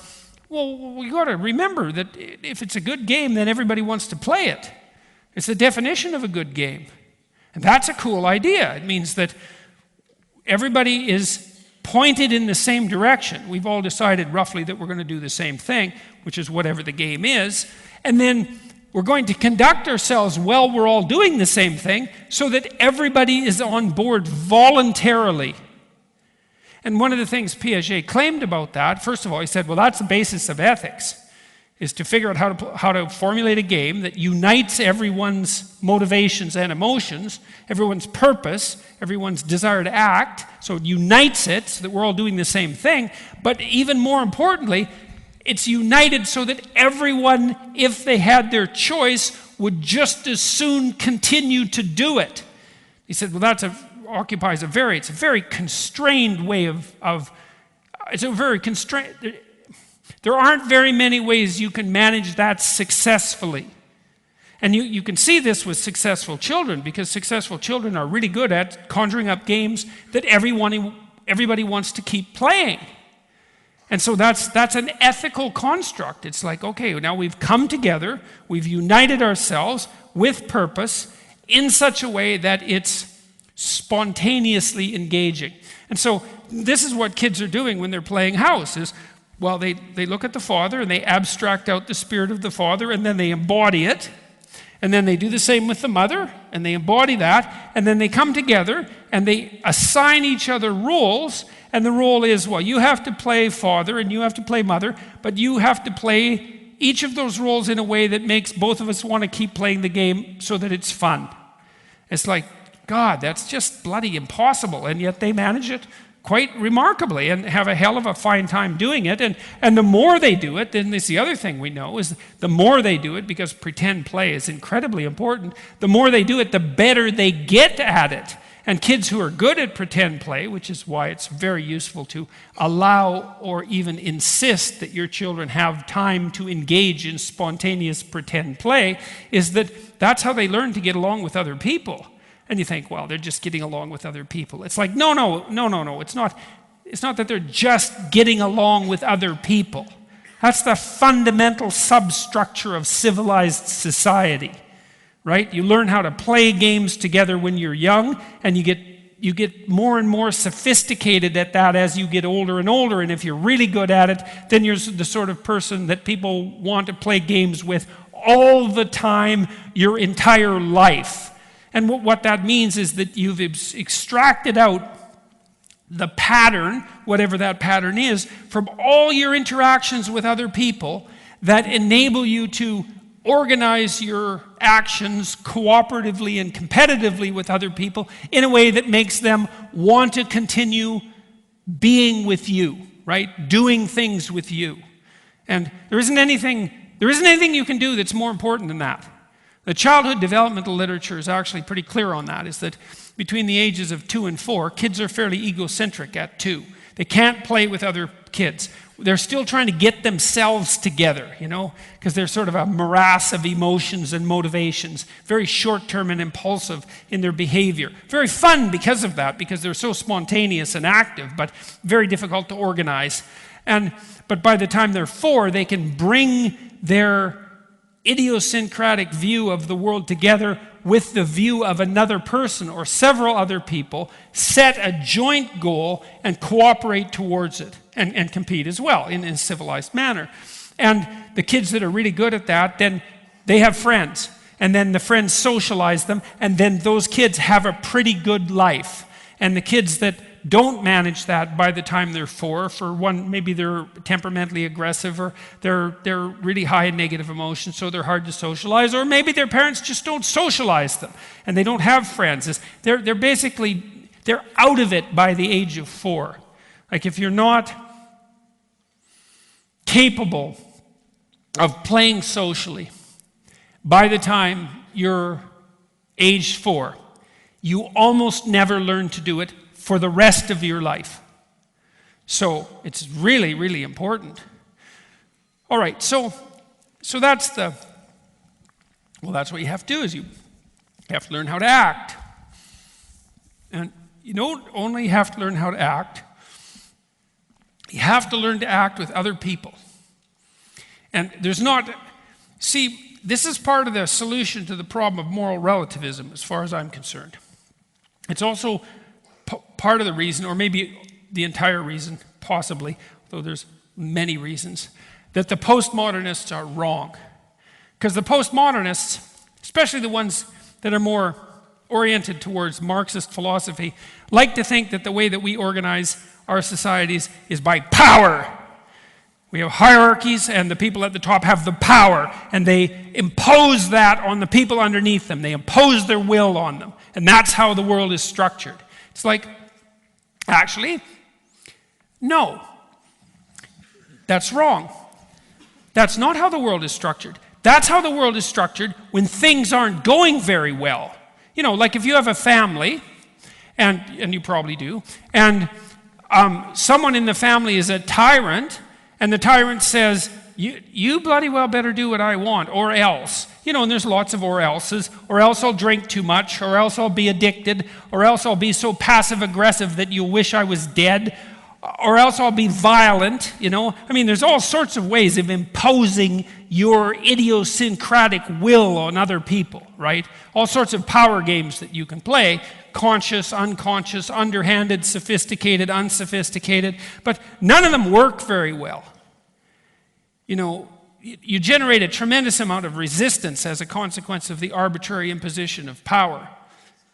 B: well, we got to remember that if it's a good game, then everybody wants to play it. It's the definition of a good game. And that's a cool idea. It means that everybody is pointed in the same direction. We've all decided roughly that we're going to do the same thing, which is whatever the game is. And then we're going to conduct ourselves while we're all doing the same thing so that everybody is on board voluntarily. And one of the things Piaget claimed about that, first of all, he said, well, that's the basis of ethics, is to figure out how to formulate a game that unites everyone's motivations and emotions, everyone's purpose, everyone's desire to act, so it unites it so that we're all doing the same thing. But even more importantly, it's united so that everyone, if they had their choice, would just as soon continue to do it. He said, well, it's a very constrained way it's a very constrained. There aren't very many ways you can manage that successfully. And you can see this with successful children, because successful children are really good at conjuring up games that everybody wants to keep playing. And so that's an ethical construct. It's like, okay, now we've come together, we've united ourselves with purpose in such a way that it's spontaneously engaging. And so this is what kids are doing when they're playing house is, well, they look at the Father and they abstract out the Spirit of the Father and then they embody it. And then they do the same with the Mother and they embody that. And then they come together and they assign each other roles. And the role is, well, you have to play Father and you have to play Mother, but you have to play each of those roles in a way that makes both of us want to keep playing the game so that it's fun. It's like, God, that's just bloody impossible. And yet they manage it quite remarkably and have a hell of a fine time doing it. And the more they do it, then this is the other thing we know, is the more they do it, because pretend play is incredibly important, the more they do it, the better they get at it. And kids who are good at pretend play, which is why it's very useful to allow or even insist that your children have time to engage in spontaneous pretend play, is that's how they learn to get along with other people. And you think, well, they're just getting along with other people. It's like, no. It's not that they're just getting along with other people. That's the fundamental substructure of civilized society, right? You learn how to play games together when you're young, and you get more and more sophisticated at that as you get older and older. And if you're really good at it, then you're the sort of person that people want to play games with all the time, your entire life. And what that means is that you've extracted out the pattern, whatever that pattern is, from all your interactions with other people that enable you to organize your actions cooperatively and competitively with other people in a way that makes them want to continue being with you, right? Doing things with you. And there isn't anything you can do that's more important than that. The childhood developmental literature is actually pretty clear on that, is that between the ages of 2 and 4, kids are fairly egocentric at 2. They can't play with other kids. They're still trying to get themselves together, because they're sort of a morass of emotions and motivations, very short-term and impulsive in their behavior. Very fun because of that, because they're so spontaneous and active, but very difficult to organize. But by the time they're 4, they can bring their idiosyncratic view of the world together with the view of another person or several other people, set a joint goal and cooperate towards it and compete as well in a civilized manner. And the kids that are really good at that, then they have friends, and then the friends socialize them, and then those kids have a pretty good life. And the kids that don't manage that by the time they're 4, for one, maybe they're temperamentally aggressive, or they're really high in negative emotions, so they're hard to socialize, or maybe their parents just don't socialize them and they don't have friends. They're out of it by the age of 4. Like, if you're not capable of playing socially by the time you're age 4, you almost never learn to do it for the rest of your life. So it's really, really important. All right, so that's what you have to do, is you have to learn how to act. And you don't only have to learn how to act, you have to learn to act with other people. And this is part of the solution to the problem of moral relativism, as far as I'm concerned. It's also part of the reason, or maybe the entire reason, possibly, though there's many reasons, that the postmodernists are wrong. Because the postmodernists, especially the ones that are more oriented towards Marxist philosophy, like to think that the way that we organize our societies is by power. We have hierarchies, and the people at the top have the power, and they impose that on the people underneath them. They impose their will on them, and that's how the world is structured. It's like, actually, no, that's wrong. That's not how the world is structured. That's how the world is structured when things aren't going very well. Like if you have a family, and you probably do, and someone in the family is a tyrant, and the tyrant says, you bloody well better do what I want, or else. And there's lots of or elses. Or else I'll drink too much, or else I'll be addicted, or else I'll be so passive-aggressive that you'll wish I was dead. or else I'll be violent, you know. I mean, there's all sorts of ways of imposing your idiosyncratic will on other people, right? All sorts of power games that you can play, conscious, unconscious, underhanded, sophisticated, unsophisticated, but none of them work very well. You know, you generate a tremendous amount of resistance as a consequence of the arbitrary imposition of power.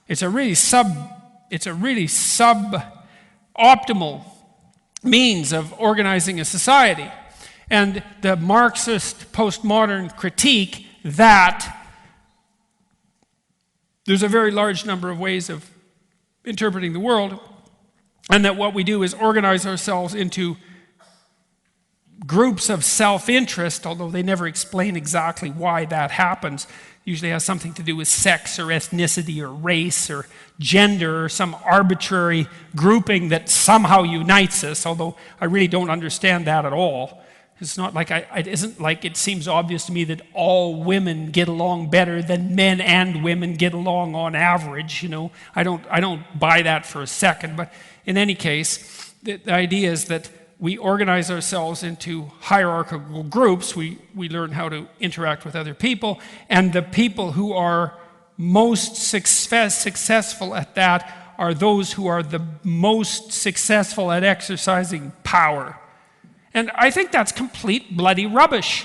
B: It's a really suboptimal means of organizing a society. And the Marxist postmodern critique that there's a very large number of ways of interpreting the world, and that what we do is organize ourselves into groups of self-interest, although they never explain exactly why that happens. Usually has something to do with sex or ethnicity or race or gender or some arbitrary grouping that somehow unites us, although I really don't understand that at all. It's not like it isn't like it seems obvious to me that all women get along better than men and women get along on average, you know. I don't buy that for a second, but in any case, the idea is that we organize ourselves into hierarchical groups. We learn how to interact with other people, and the people who are most successful at that are those who are the most successful at exercising power. And I think that's complete bloody rubbish.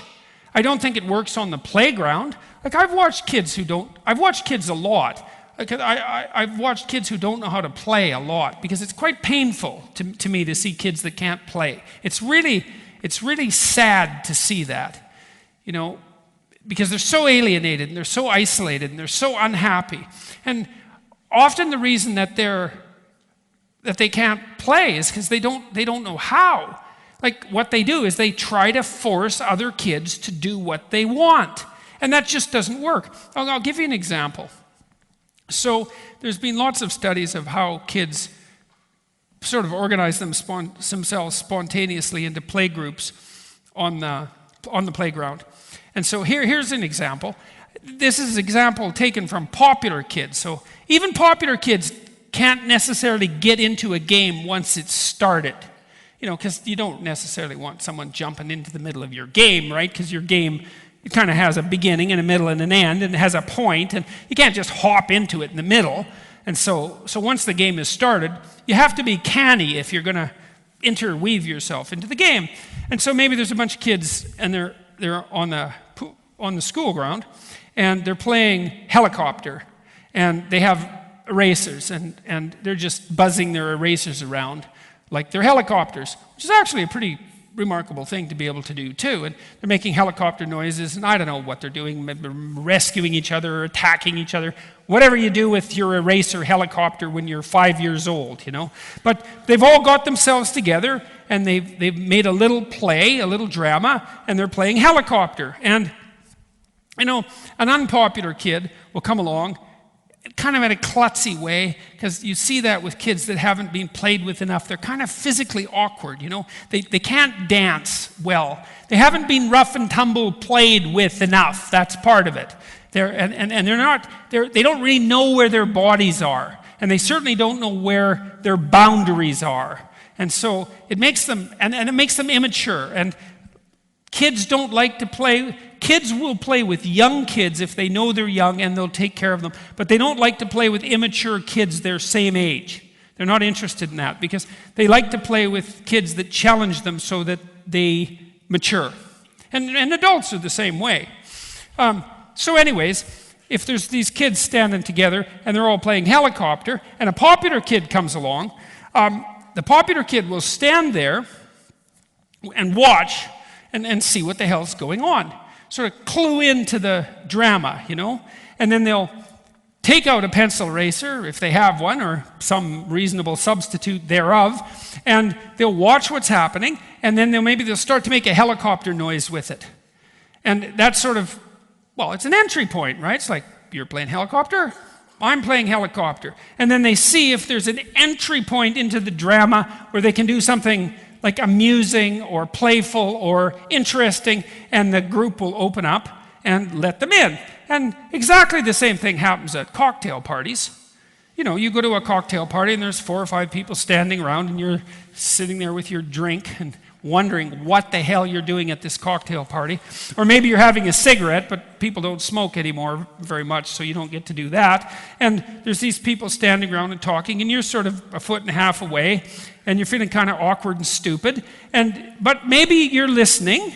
B: I don't think it works on the playground. Like, I've watched kids a lot. I've watched kids who don't know how to play a lot, because it's quite painful to me to see kids that can't play. It's really sad to see that, you know, because they're so alienated and they're so isolated and they're so unhappy. And often the reason that they can't play is because they don't know how. Like, what they do is they try to force other kids to do what they want, and that just doesn't work. I'll give you an example. So there's been lots of studies of how kids sort of organize themselves spontaneously into play groups on the playground. And so here's an example. This is an example taken from popular kids. So even popular kids can't necessarily get into a game once it's started. You know, because you don't necessarily want someone jumping into the middle of your game, right? Because your game, it kind of has a beginning and a middle and an end, and it has a point, and you can't just hop into it in the middle. And so once the game is started, you have to be canny if you're going to interweave yourself into the game. And so maybe there's a bunch of kids, and they're on the school ground, and they're playing helicopter, and they have erasers, and they're just buzzing their erasers around like they're helicopters, which is actually a pretty remarkable thing to be able to do too. And they're making helicopter noises, and I don't know what they're doing, maybe rescuing each other or attacking each other, whatever you do with your eraser helicopter when you're 5 years old, you know. But they've all got themselves together, and they've made a little play, a little drama, and they're playing helicopter. And, you know, an unpopular kid will come along kind of in a klutzy way, because you see that with kids that haven't been played with enough. They're kind of physically awkward, you know. They can't dance well. They haven't been rough and tumble played with enough. That's part of it. They don't really know where their bodies are, and they certainly don't know where their boundaries are. And so it makes them, and it makes them immature. And kids don't like to play. Kids will play with young kids if they know they're young, and they'll take care of them. But they don't like to play with immature kids their same age. They're not interested in that, because they like to play with kids that challenge them so that they mature. And adults are the same way. So anyways, if there's these kids standing together and they're all playing helicopter, and a popular kid comes along, the popular kid will stand there and watch and see what the hell's going on. Sort of clue into the drama, you know. And then they'll take out a pencil eraser, if they have one, or some reasonable substitute thereof, and they'll watch what's happening, and then they'll start to make a helicopter noise with it. And that's sort of, well, it's an entry point, right? It's like, you're playing helicopter, I'm playing helicopter. And then they see if there's an entry point into the drama where they can do something like amusing or playful or interesting, and the group will open up and let them in. And exactly the same thing happens at cocktail parties. you go to a cocktail party and there's 4 or 5 people standing around and you're sitting there with your drink and wondering what the hell you're doing at this cocktail party. Or maybe you're having a cigarette, but people don't smoke anymore very much, so you don't get to do that. And there's these people standing around and talking, and you're sort of a foot and a half away, and you're feeling kind of awkward and stupid. But maybe you're listening,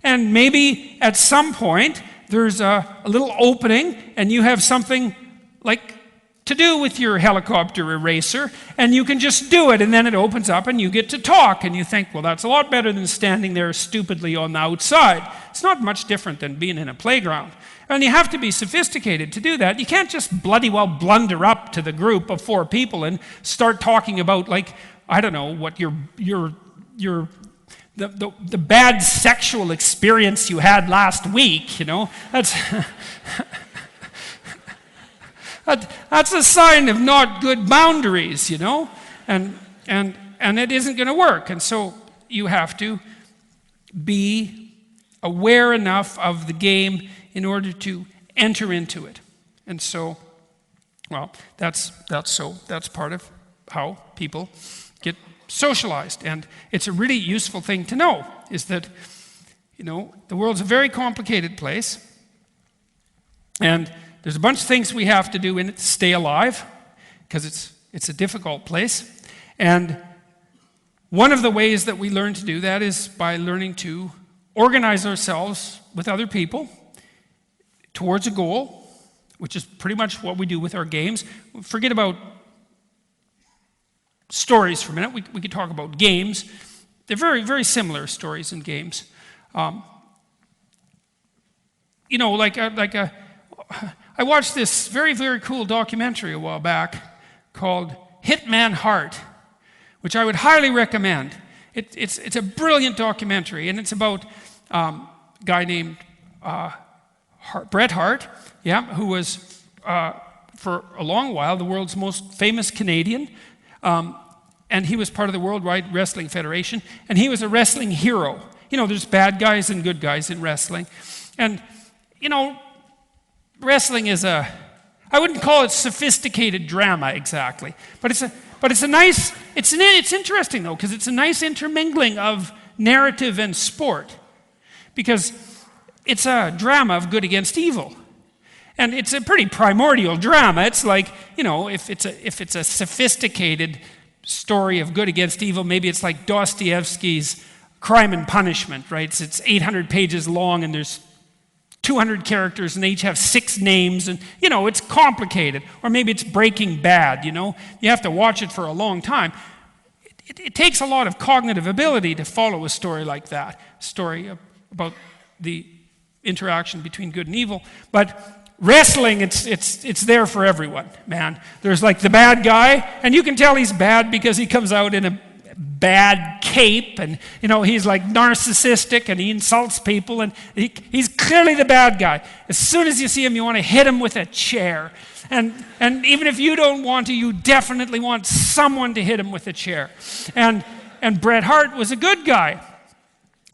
B: and maybe at some point there's a little opening, and you have something like to do with your helicopter eraser, and you can just do it, and then it opens up and you get to talk, and you think, well, that's a lot better than standing there stupidly on the outside. It's not much different than being in a playground. And you have to be sophisticated to do that. You can't just bloody well blunder up to the group of 4 people and start talking about, like, I don't know, what the bad sexual experience you had last week, That's That's a sign of not good boundaries, and it isn't going to work. And so you have to be aware enough of the game in order to enter into it. And so, well, that's part of how people get socialized. And it's a really useful thing to know, is that, the world's a very complicated place, and there's a bunch of things we have to do in it to stay alive, because it's a difficult place. And one of the ways that we learn to do that is by learning to organize ourselves with other people towards a goal, which is pretty much what we do with our games. Forget about stories for a minute. We could talk about games. They're very, very similar, stories and games. I watched this very, very cool documentary a while back called Hitman Hart, which I would highly recommend. It's a brilliant documentary, and it's about a guy named Bret Hart, who was, for a long while, the world's most famous Canadian, and he was part of the World Wide Wrestling Federation, and he was a wrestling hero. There's bad guys and good guys in wrestling. And, wrestling is I wouldn't call it sophisticated drama exactly, but it's interesting though, because it's a nice intermingling of narrative and sport, because it's a drama of good against evil, and it's a pretty primordial drama. It's like, if it's a sophisticated story of good against evil, maybe it's like Dostoevsky's Crime and Punishment, right? It's 800 pages long, and there's 200 characters, and they each have 6 names, and, it's complicated. Or maybe it's Breaking Bad, You have to watch it for a long time. It takes a lot of cognitive ability to follow a story like that, a story about the interaction between good and evil. But wrestling, it's there for everyone, man. There's like the bad guy, and you can tell he's bad because he comes out in a bad cape, and he's like narcissistic, and he insults people, and he's clearly the bad guy. As soon as you see him, you want to hit him with a chair, and even if you don't want to, you definitely want someone to hit him with a chair. And Bret Hart was a good guy,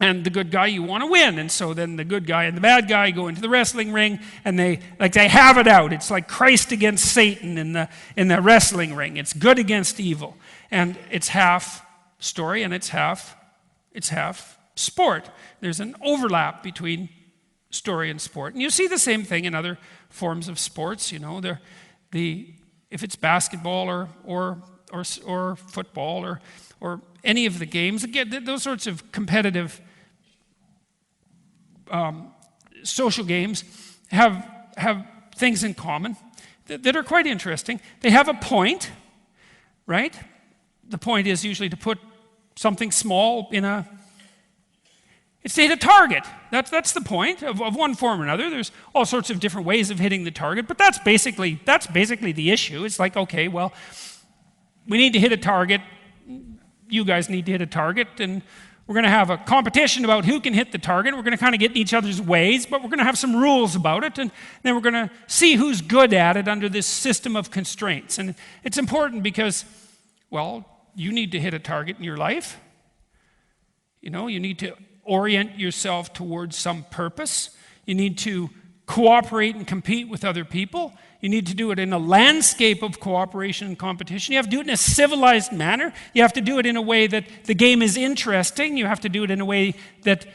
B: and the good guy, you want to win. And so then the good guy and the bad guy go into the wrestling ring, and they have it out. It's like Christ against Satan in the wrestling ring. It's good against evil, and it's half story and it's half sport. There's an overlap between story and sport, and you see the same thing in other forms of sports. If it's basketball or football or any of the games, again, those sorts of competitive social games have things in common that are quite interesting. They have a point, right? The point is usually to put something small it's to hit a target. That's the point of one form or another. There's all sorts of different ways of hitting the target, but that's basically the issue. It's like, okay, well, we need to hit a target. You guys need to hit a target, and we're going to have a competition about who can hit the target. We're going to kind of get in each other's ways, but we're going to have some rules about it, and then we're going to see who's good at it under this system of constraints. And it's important because, well, you need to hit a target in your life. You need to orient yourself towards some purpose. You need to cooperate and compete with other people. You need to do it in a landscape of cooperation and competition. You have to do it in a civilized manner. You have to do it in a way that the game is interesting. You have to do it in a way that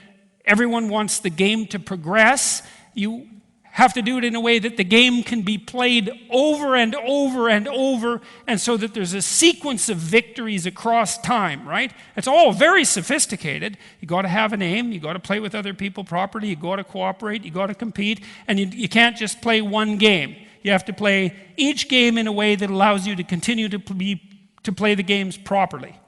B: everyone wants the game to progress. You have to do it in a way that the game can be played over and over and over, and so that there's a sequence of victories across time, right? It's all very sophisticated. You got to have an aim. You got to play with other people properly. You got to cooperate. You got to compete, and you can't just play one game. You have to play each game in a way that allows you to continue to play the games properly.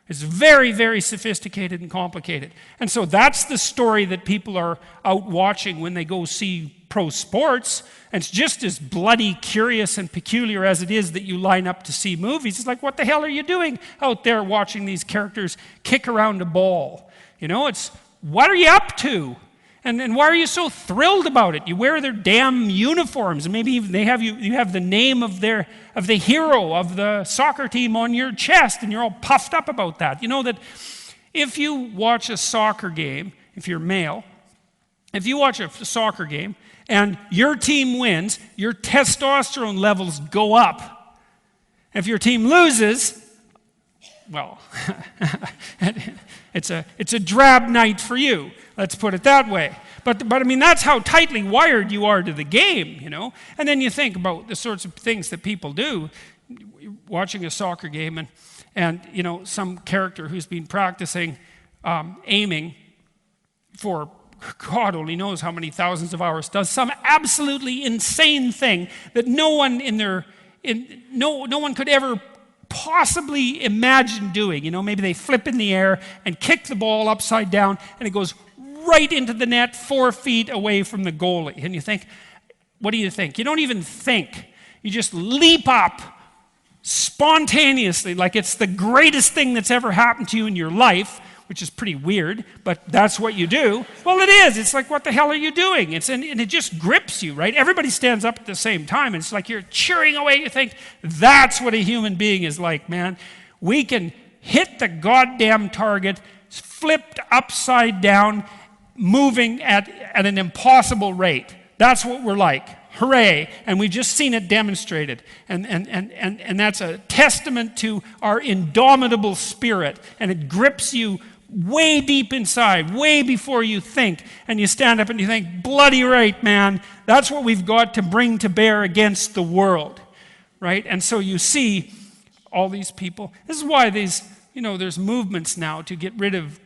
B: It's very, very sophisticated and complicated. And so that's the story that people are out watching when they go see pro sports. And it's just as bloody curious and peculiar as it is that you line up to see movies. It's like, what the hell are you doing out there watching these characters kick around a ball? You know, it's, what are you up to? And why are you so thrilled about it? You wear their damn uniforms, and maybe even you have the name of the hero of the soccer team on your chest, and you're all puffed up about that. You know that if you watch a soccer game, if you're male, if you watch a soccer game and your team wins, your testosterone levels go up. If your team loses, well, it's a drab night for you. Let's put it that way. But I mean, that's how tightly wired you are to the game, you know. And then you think about the sorts of things that people do watching a soccer game, and you know, some character who's been practicing aiming for God only knows how many thousands of hours does some absolutely insane thing that no one could ever possibly imagine doing. You know, maybe they flip in the air and kick the ball upside down, and it goes right into the net 4 feet away from the goalie. And you think, what do you think? You don't even think. You just leap up spontaneously like it's the greatest thing that's ever happened to you in your life, which is pretty weird, but that's what you do. Well, it is. It's like, what the hell are you doing? And it just grips you, right? Everybody stands up at the same time, and it's like you're cheering away. You think, that's what a human being is like, man. We can hit the goddamn target, flipped upside down, moving at an impossible rate. That's what we're like. Hooray. And we've just seen it demonstrated. And that's a testament to our indomitable spirit. And it grips you way deep inside, way before you think. And you stand up and you think, bloody right, man. That's what we've got to bring to bear against the world. Right? And so you see all these people. This is why there's movements now to get rid of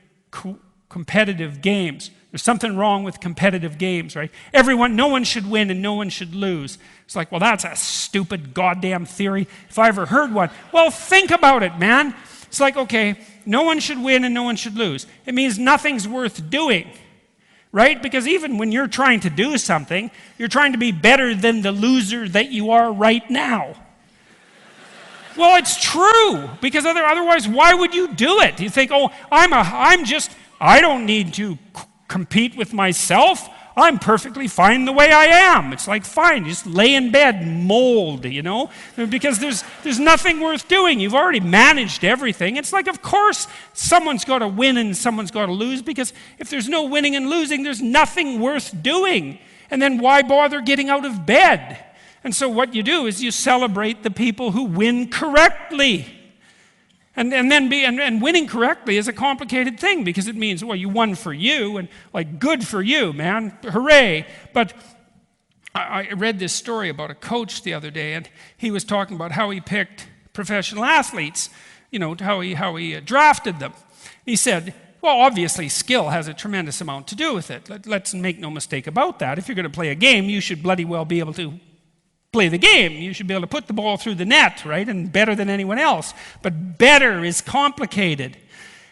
B: competitive games. There's something wrong with competitive games, right? No one should win and no one should lose. It's like, well, that's a stupid goddamn theory if I ever heard one. Well, think about it, man. It's like, okay, no one should win and no one should lose. It means nothing's worth doing, right? Because even when you're trying to do something, you're trying to be better than the loser that you are right now. Well, it's true, because otherwise, why would you do it? You think, oh, I don't need to compete with myself. I'm perfectly fine the way I am. It's like, fine, just lay in bed, mold, you know, because there's nothing worth doing. You've already managed everything. It's like, of course, someone's got to win and someone's got to lose, because if there's no winning and losing, there's nothing worth doing. And then why bother getting out of bed? And so what you do is you celebrate the people who win correctly. And winning correctly is a complicated thing, because it means, well, you won for you, and like, good for you, man, hooray. But I read this story about a coach the other day, and he was talking about how he picked professional athletes, you know, how he drafted them. He said, well, obviously skill has a tremendous amount to do with it. Let's make no mistake about that. If you're going to play a game, you should bloody well be able to play the game. You should be able to put the ball through the net, right? And better than anyone else. But better is complicated.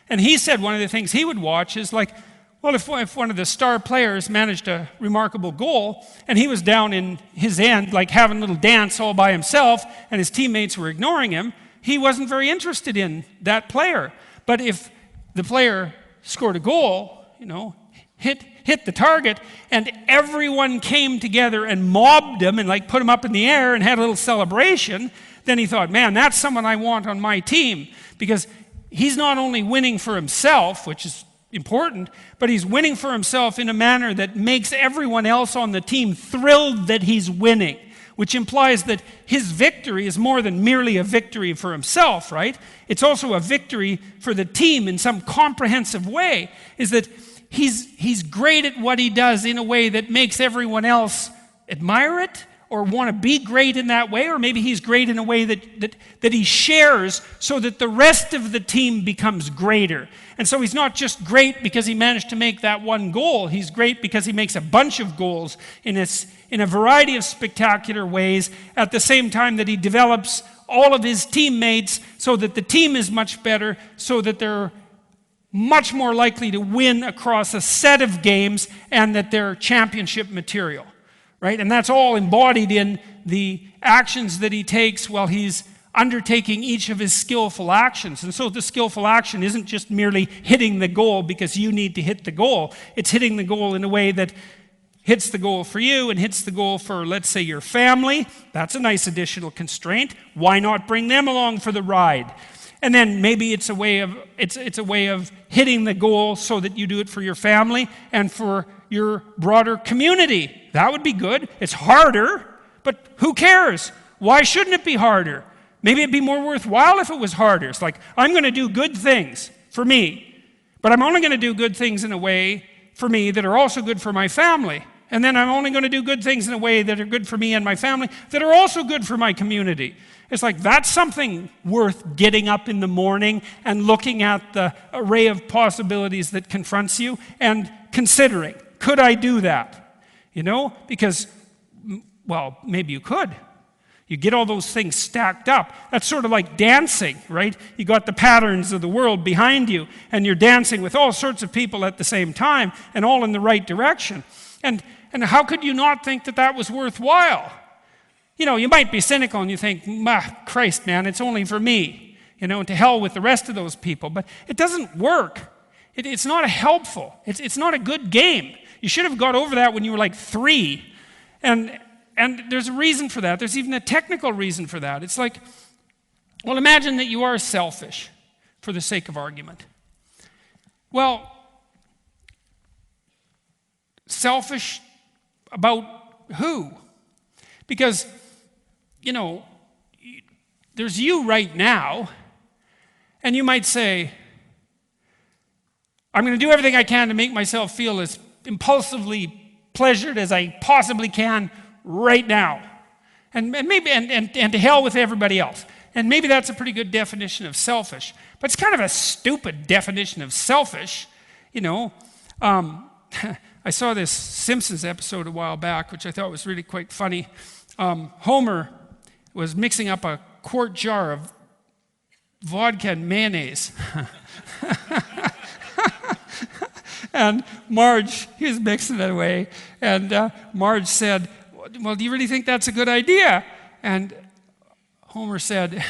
B: And he said one of the things he would watch is like, well, if one of the star players managed a remarkable goal, and he was down in his end, like having a little dance all by himself, and his teammates were ignoring him, he wasn't very interested in that player. But if the player scored a goal, you know, hit the target, and everyone came together and mobbed him and like put him up in the air and had a little celebration, then he thought, man, that's someone I want on my team, because he's not only winning for himself, which is important, but he's winning for himself in a manner that makes everyone else on the team thrilled that he's winning, which implies that his victory is more than merely a victory for himself, right? It's also a victory for the team in some comprehensive way, is that he's great at what he does in a way that makes everyone else admire it or want to be great in that way, or maybe he's great in a way that he shares so that the rest of the team becomes greater. And so he's not just great because he managed to make that one goal. He's great because he makes a bunch of goals in a variety of spectacular ways at the same time that he develops all of his teammates so that the team is much better, so that they're much more likely to win across a set of games and that they're championship material, right? And that's all embodied in the actions that he takes while he's undertaking each of his skillful actions. And so the skillful action isn't just merely hitting the goal because you need to hit the goal. It's hitting the goal in a way that hits the goal for you and hits the goal for, let's say, your family. That's a nice additional constraint. Why not bring them along for the ride? And then maybe it's a way of hitting the goal so that you do it for your family and for your broader community. That would be good. It's harder, but who cares? Why shouldn't it be harder? Maybe it'd be more worthwhile if it was harder. It's like, I'm going to do good things for me, but I'm only going to do good things in a way for me that are also good for my family. And then I'm only going to do good things in a way that are good for me and my family that are also good for my community. It's like, that's something worth getting up in the morning and looking at the array of possibilities that confronts you and considering, could I do that? You know, because, well, maybe you could. You get all those things stacked up. That's sort of like dancing, right? You got the patterns of the world behind you, and you're dancing with all sorts of people at the same time, and all in the right direction. And how could you not think that that was worthwhile? You know, you might be cynical and you think, Christ, man, it's only for me. You know, and to hell with the rest of those people. But it doesn't work. It's not helpful. It's not a good game. You should have got over that when you were like 3. And there's a reason for that. There's even a technical reason for that. It's like, well, imagine that you are selfish for the sake of argument. Well, selfish about who? Because, you know, there's you right now, and you might say, I'm going to do everything I can to make myself feel as impulsively pleasured as I possibly can right now. And maybe and to hell with everybody else. And maybe that's a pretty good definition of selfish. But it's kind of a stupid definition of selfish. You know, I saw this Simpsons episode a while back, which I thought was really quite funny. Homer was mixing up a quart jar of vodka and mayonnaise. And Marge, he was mixing it away, and Marge said, well, do you really think that's a good idea? And Homer said,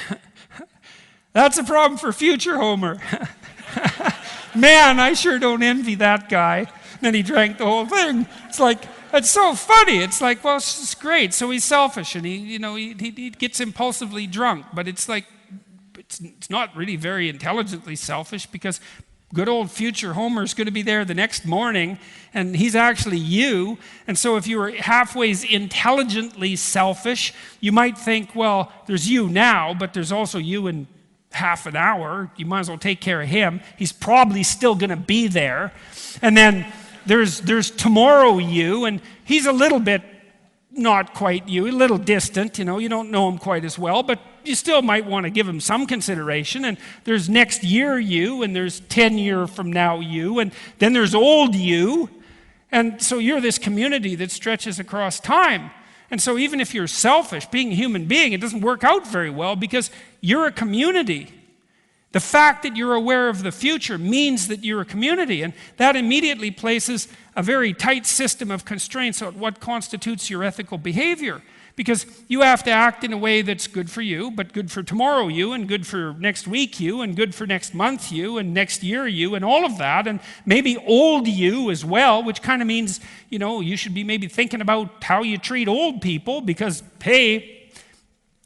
B: that's a problem for future Homer. Man, I sure don't envy that guy. And then he drank the whole thing. It's like, it's so funny. It's like, well, it's great. So he's selfish, and he gets impulsively drunk. But it's like, it's not really very intelligently selfish, because good old future Homer's going to be there the next morning, and he's actually you. And so if you were halfway intelligently selfish, you might think, well, there's you now, but there's also you in half an hour. You might as well take care of him. He's probably still going to be there. And then there's tomorrow you, and he's a little bit not quite you, a little distant, you don't know him quite as well, but you still might want to give him some consideration. And there's next year you, and there's 10 years from now you, and then there's old you. And so you're this community that stretches across time. And so even if you're selfish, being a human being, it doesn't work out very well, because you're a community. The fact that you're aware of the future means that you're a community, and that immediately places a very tight system of constraints on what constitutes your ethical behavior, because you have to act in a way that's good for you, but good for tomorrow you, and good for next week you, and good for next month you, and next year you, and all of that, and maybe old you as well, which kind of means, you should be maybe thinking about how you treat old people, because, hey,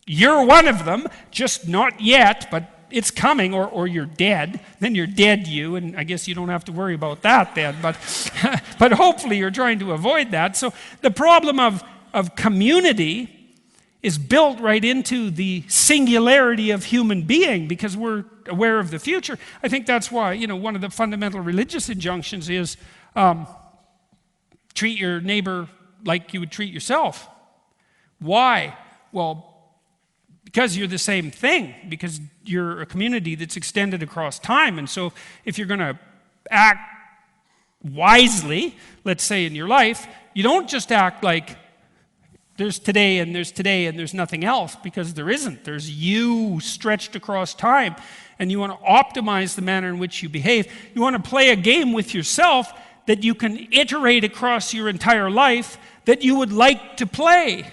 B: you're one of them, just not yet, but it's coming, or you're dead. Then you're dead, you, and I guess you don't have to worry about that then. But, but hopefully you're trying to avoid that. So the problem of community is built right into the singularity of human being because we're aware of the future. I think that's why, one of the fundamental religious injunctions is treat your neighbor like you would treat yourself. Why? Well, because you're the same thing, because you're a community that's extended across time. And so if you're going to act wisely, let's say in your life, you don't just act like there's today and there's nothing else, because there isn't. There's you stretched across time, and you want to optimize the manner in which you behave. You want to play a game with yourself that you can iterate across your entire life that you would like to play.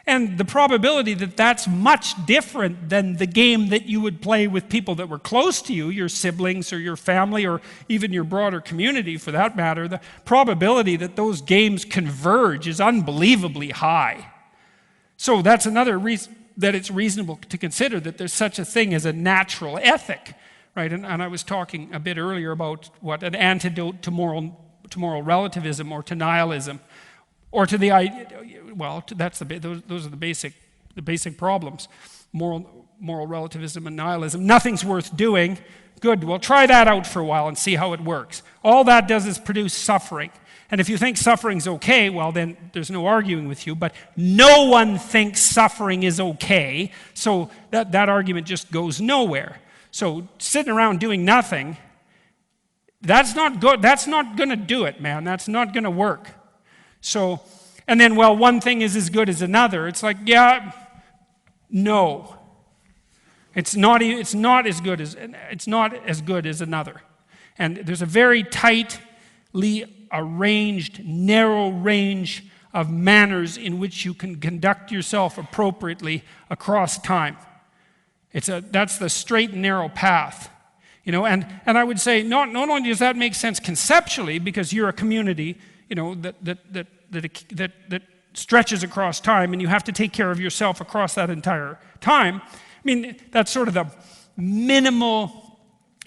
B: And the probability that that's much different than the game that you would play with people that were close to you, your siblings or your family or even your broader community for that matter, the probability that those games converge is unbelievably high. So that's another reason that it's reasonable to consider that there's such a thing as a natural ethic, right? And I was talking a bit earlier about what an antidote to moral relativism or to nihilism, or to the idea, well, those are the basic problems. Moral relativism and nihilism. Nothing's worth doing. Good, well, try that out for a while and see how it works. All that does is produce suffering. And if you think suffering's okay, well, then there's no arguing with you. But no one thinks suffering is okay, so that argument just goes nowhere. So sitting around doing nothing, that's not good. That's not going to do it, man. That's not going to work. So, and then, well, one thing is as good as another. It's like, yeah, no. It's not as good as another. And there's a very tightly arranged, narrow range of manners in which you can conduct yourself appropriately across time. That's the straight and narrow path. And I would say not only does that make sense conceptually, because you're a community, that stretches across time, and you have to take care of yourself across that entire time. I mean, that's sort of the minimal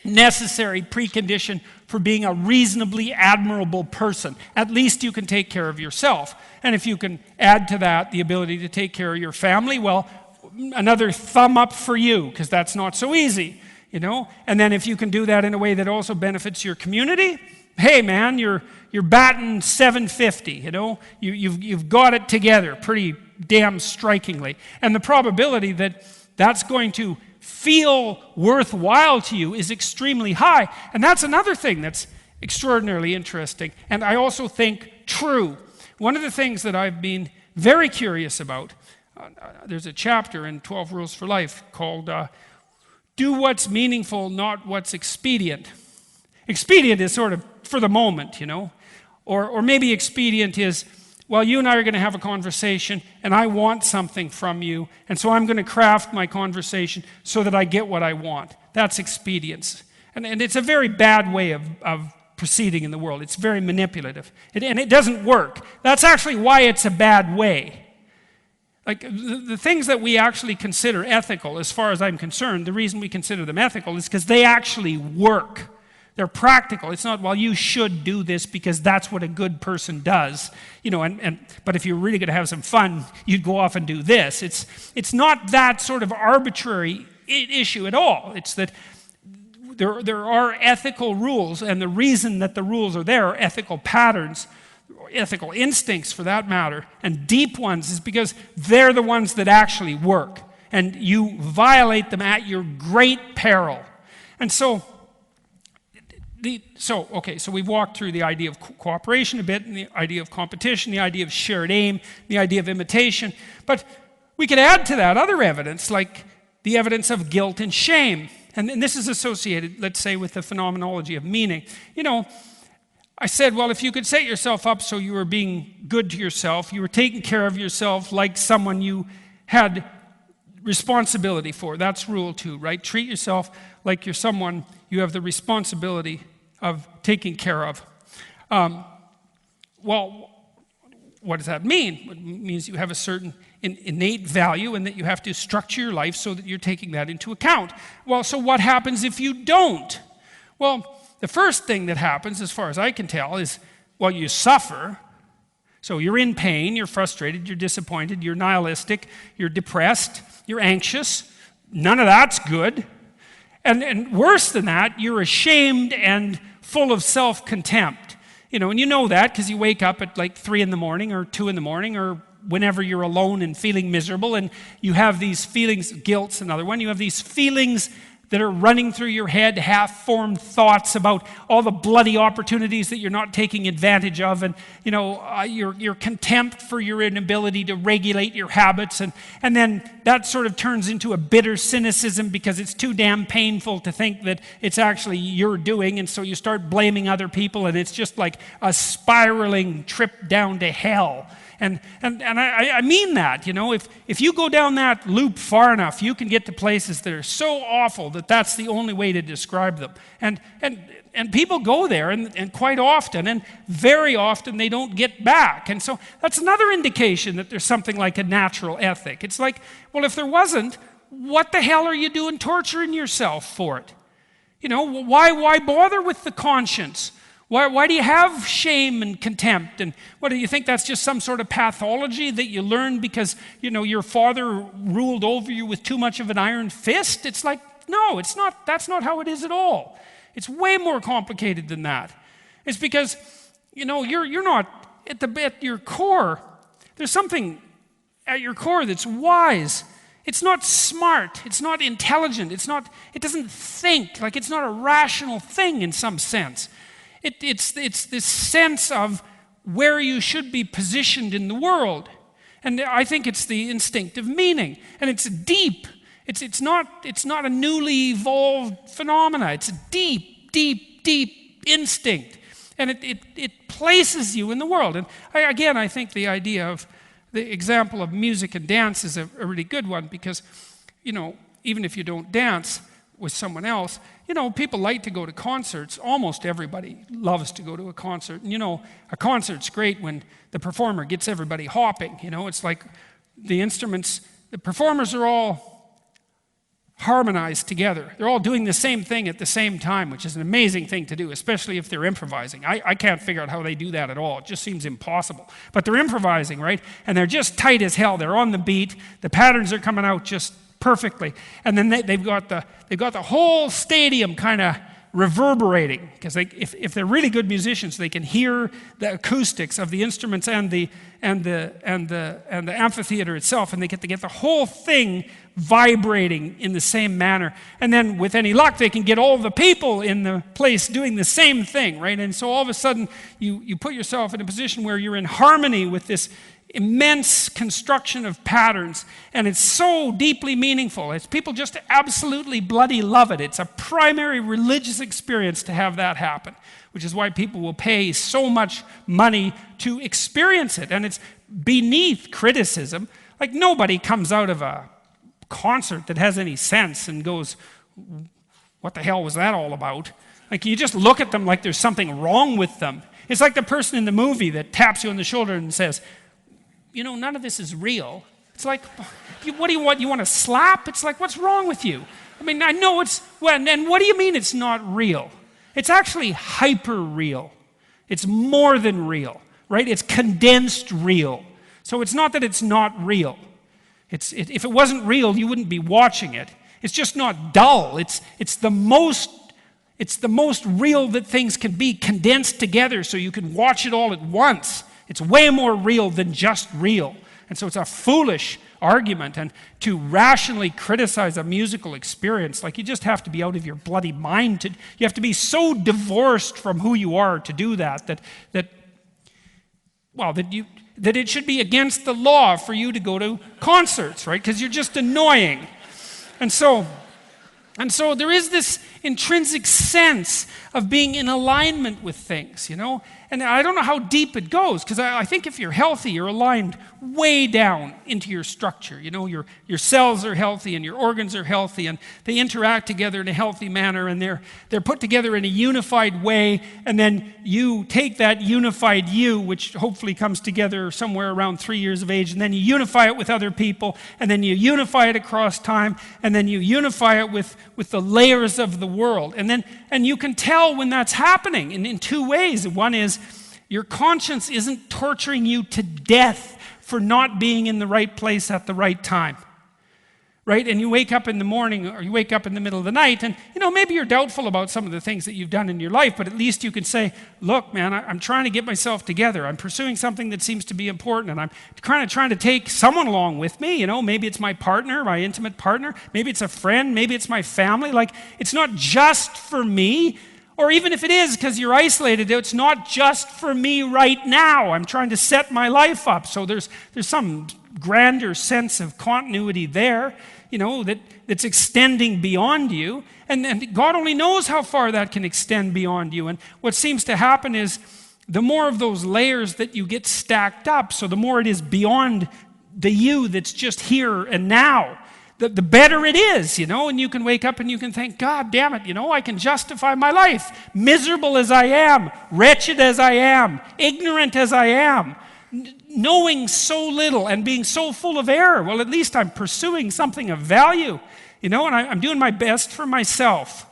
B: necessary precondition for being a reasonably admirable person. At least you can take care of yourself. And if you can add to that the ability to take care of your family, well, another thumb up for you, because that's not so easy, And then if you can do that in a way that also benefits your community, hey man, you're batting 750, You've got it together pretty damn strikingly. And the probability that that's going to feel worthwhile to you is extremely high. And that's another thing that's extraordinarily interesting. And I also think true. One of the things that I've been very curious about, there's a chapter in 12 Rules for Life called Do What's Meaningful, Not What's Expedient. Expedient is sort of for the moment, Or maybe expedient is, well, you and I are going to have a conversation, and I want something from you, and so I'm going to craft my conversation so that I get what I want. That's expedience. And it's a very bad way of proceeding in the world. It's very manipulative. And it doesn't work. That's actually why it's a bad way. Like, the things that we actually consider ethical, as far as I'm concerned, the reason we consider them ethical is because they actually work. They're practical. It's not, well, you should do this because that's what a good person does. But if you're really going to have some fun, you'd go off and do this. It's not that sort of arbitrary issue at all. It's that there are ethical rules, and the reason that the rules are there are ethical patterns, ethical instincts for that matter, and deep ones is because they're the ones that actually work. And you violate them at your great peril. And so we've walked through the idea of cooperation a bit, and the idea of competition, the idea of shared aim, the idea of imitation. But we could add to that other evidence, like the evidence of guilt and shame. And this is associated, let's say, with the phenomenology of meaning. I said, well, if you could set yourself up so you were being good to yourself, you were taking care of yourself like someone you had responsibility for. That's rule 2, right? Treat yourself like you're someone you have the responsibility of taking care of. Well, what does that mean? It means you have a certain innate value and that you have to structure your life so that you're taking that into account. Well, so what happens if you don't? Well, the first thing that happens, as far as I can tell, is, well, you suffer. So you're in pain, you're frustrated, you're disappointed, you're nihilistic, you're depressed, you're anxious. None of that's good. And worse than that, you're ashamed and full of self-contempt. And you know that because you wake up at like 3 in the morning or 2 in the morning or whenever you're alone and feeling miserable, and you have these feelings. Guilt's another one. You have these feelings that are running through your head, half-formed thoughts about all the bloody opportunities that you're not taking advantage of, and your contempt for your inability to regulate your habits, and then that sort of turns into a bitter cynicism because it's too damn painful to think that it's actually you're doing, and so you start blaming other people, and it's just like a spiraling trip down to hell. And I mean that, if you go down that loop far enough, you can get to places that are so awful that that's the only way to describe them. And people go there, and quite often, and very often, they don't get back. And so that's another indication that there's something like a natural ethic. It's like, well, if there wasn't, what the hell are you doing torturing yourself for it? Why bother with the conscience? Why do you have shame and contempt? And what do you think that's just some sort of pathology that you learned because, your father ruled over you with too much of an iron fist? It's like, no, it's not. That's not how it is at all. It's way more complicated than that. It's because, you're not at your core. There's something at your core that's wise. It's not smart. It's not intelligent. It doesn't think. Like, it's not a rational thing in some sense. It's this sense of where you should be positioned in the world. And I think it's the instinctive meaning. And it's deep. It's not a newly evolved phenomena. It's a deep, deep, deep instinct. And it places you in the world. And I think the idea of the example of music and dance is a really good one because, even if you don't dance with someone else, people like to go to concerts. Almost everybody loves to go to a concert. And, a concert's great when the performer gets everybody hopping. It's like the performers are all harmonized together. They're all doing the same thing at the same time, which is an amazing thing to do, especially if they're improvising. I can't figure out how they do that at all. It just seems impossible. But they're improvising, right? And they're just tight as hell. They're on the beat. The patterns are coming out just perfectly. And then they've got the whole stadium kind of reverberating because if they're really good musicians, they can hear the acoustics of the instruments and the amphitheater itself, and they get to get the whole thing vibrating in the same manner. And then with any luck, they can get all the people in the place doing the same thing, right? And so all of a sudden, you put yourself in a position where you're in harmony with this immense construction of patterns, and it's so deeply meaningful. People just absolutely bloody love it. It's a primary religious experience to have that happen, which is why people will pay so much money to experience it, and it's beneath criticism. Like, nobody comes out of a concert that has any sense and goes, what the hell was that all about? Like, you just look at them like there's something wrong with them. It's like the person in the movie that taps you on the shoulder and says, none of this is real. It's like, what do you want? You want to slap? It's like, what's wrong with you? I mean, I know and what do you mean it's not real? It's actually hyper real. It's more than real, right? It's condensed real. So it's not that it's not real. If it wasn't real, you wouldn't be watching it. It's just not dull. It's the most real that things can be condensed together so you can watch it all at once. It's way more real than just real. And so it's a foolish argument. And to rationally criticize a musical experience, like, you just have to be out of your bloody mind. You have to be so divorced from who you are to do that it should be against the law for you to go to concerts, right? Because you're just annoying. And so there is this intrinsic sense of being in alignment with things, And I don't know how deep it goes, because I think if you're healthy, you're aligned way down into your structure. You know, your cells are healthy and your organs are healthy, and they interact together in a healthy manner, and they're put together in a unified way, and then you take that unified you, which hopefully comes together somewhere around 3 years of age, and then you unify it with other people, and then you unify it across time, and then you unify it with the layers of the world. And you can tell when that's happening in two ways. One is your conscience isn't torturing you to death for not being in the right place at the right time. Right? And you wake up in the morning, or you wake up in the middle of the night, and maybe you're doubtful about some of the things that you've done in your life, but at least you can say, look, man, I'm trying to get myself together. I'm pursuing something that seems to be important, and I'm kind of trying to take someone along with me. Maybe it's my partner, my intimate partner. Maybe it's a friend. Maybe it's my family. Like, it's not just for me. Or even if it is, because you're isolated, it's not just for me right now. I'm trying to set my life up. So there's some grander sense of continuity there, that's extending beyond you. And God only knows how far that can extend beyond you. And what seems to happen is the more of those layers that you get stacked up, so the more it is beyond the you that's just here and now, the better it is, and you can wake up and you can think, God damn it, I can justify my life, miserable as I am, wretched as I am, ignorant as I am, knowing so little and being so full of error. Well, at least I'm pursuing something of value, and I'm doing my best for myself.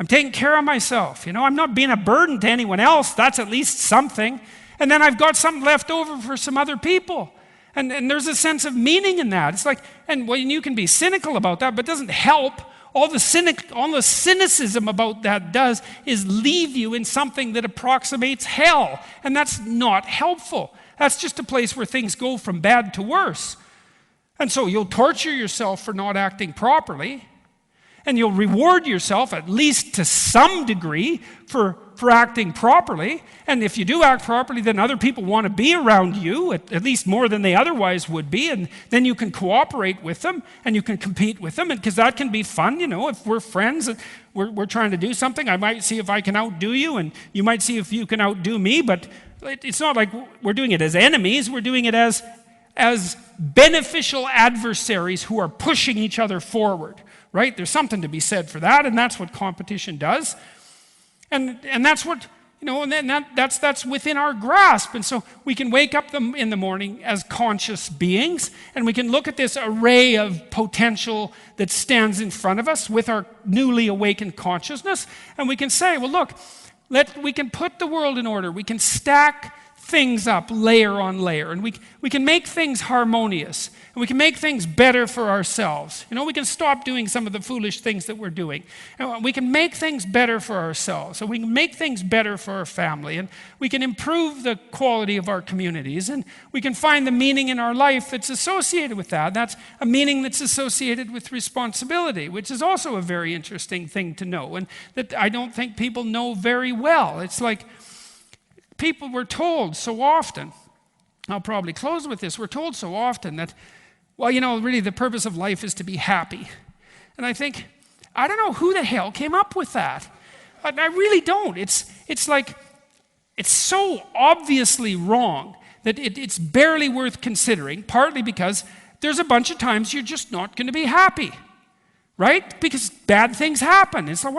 B: I'm taking care of myself, I'm not being a burden to anyone else. That's at least something. And then I've got something left over for some other people. And there's a sense of meaning in that. It's like, and you can be cynical about that, but it doesn't help. All the cynicism about that does is leave you in something that approximates hell. And that's not helpful. That's just a place where things go from bad to worse. And so you'll torture yourself for not acting properly. And you'll reward yourself, at least to some degree, for acting properly. And if you do act properly, then other people want to be around you, at least more than they otherwise would be. And then you can cooperate with them, and you can compete with them, because that can be fun. If we're friends and we're trying to do something, I might see if I can outdo you, and you might see if you can outdo me. But it's not like we're doing it as enemies. We're doing it as beneficial adversaries who are pushing each other forward. Right? There's something to be said for that, and that's what competition does. And that's what, and then that's within our grasp. And so we can wake up in the morning as conscious beings, and we can look at this array of potential that stands in front of us with our newly awakened consciousness, and we can say, well, look, we can put the world in order. We can stack things up layer on layer, and we can make things harmonious, and we can make things better for ourselves. We can stop doing some of the foolish things that we're doing, and we can make things better for ourselves, and we can make things better for our family, and we can improve the quality of our communities, and we can find the meaning in our life that's associated with that. That's a meaning that's associated with responsibility, which is also a very interesting thing to know, and that I don't think people know very well. It's like, people were told so often, I'll probably close with this, we're told so often that, well, really the purpose of life is to be happy. And I think, I don't know who the hell came up with that. I really don't. It's like, it's so obviously wrong that it's barely worth considering, partly because there's a bunch of times you're just not going to be happy, right? Because bad things happen. It's like,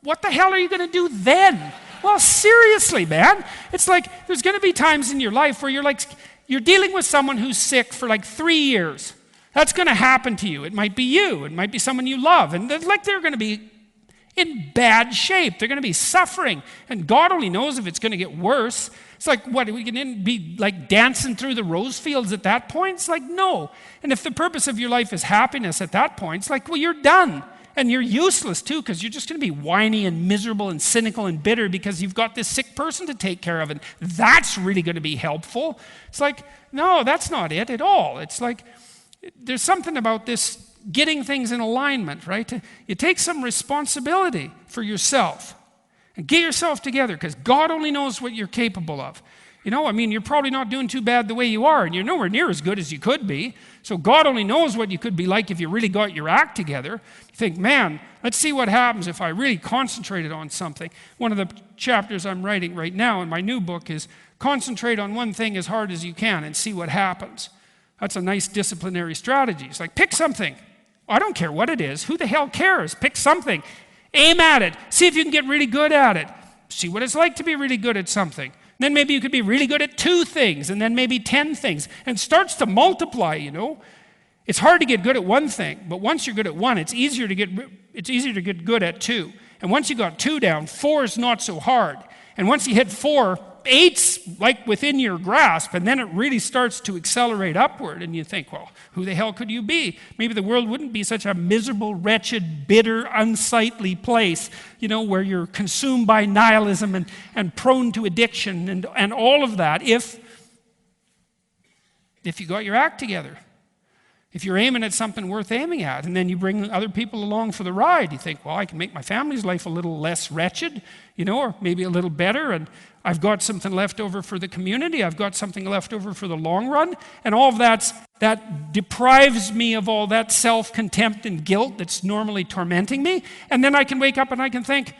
B: what the hell are you going to do then? Well, seriously, man. It's like there's going to be times in your life where you're dealing with someone who's sick for 3 years. That's going to happen to you. It might be you. It might be someone you love. And they're going to be in bad shape. They're going to be suffering. And God only knows if it's going to get worse. It's like, what, are we going to be dancing through the rose fields at that point? It's like, no. And if the purpose of your life is happiness at that point, it's like, well, you're done. And you're useless too, because you're just going to be whiny and miserable and cynical and bitter because you've got this sick person to take care of, and that's really going to be helpful. It's like, no, that's not it at all. It's like, there's something about this getting things in alignment, right? You take some responsibility for yourself and get yourself together, because God only knows what you're capable of. You're probably not doing too bad the way you are, and you're nowhere near as good as you could be. So God only knows what you could be like if you really got your act together. You think, man, let's see what happens if I really concentrated on something. One of the chapters I'm writing right now in my new book is concentrate on one thing as hard as you can and see what happens. That's a nice disciplinary strategy. It's like, pick something. I don't care what it is. Who the hell cares? Pick something. Aim at it. See if you can get really good at it. See what it's like to be really good at something. Then maybe you could be really good at 2 things, and then maybe 10 things. And it starts to multiply, It's hard to get good at one thing, but once you're good at one, it's easier to get good at 2. And once you got 2 down, 4 is not so hard. And once you hit 4, 8's like within your grasp, and then it really starts to accelerate upward, and you think, well, who the hell could you be? Maybe the world wouldn't be such a miserable, wretched, bitter, unsightly place, where you're consumed by nihilism and prone to addiction and all of that if you got your act together. If you're aiming at something worth aiming at, and then you bring other people along for the ride, you think, well, I can make my family's life a little less wretched, or maybe a little better, and I've got something left over for the community, I've got something left over for the long run, and all of that deprives me of all that self-contempt and guilt that's normally tormenting me, and then I can wake up and I can think,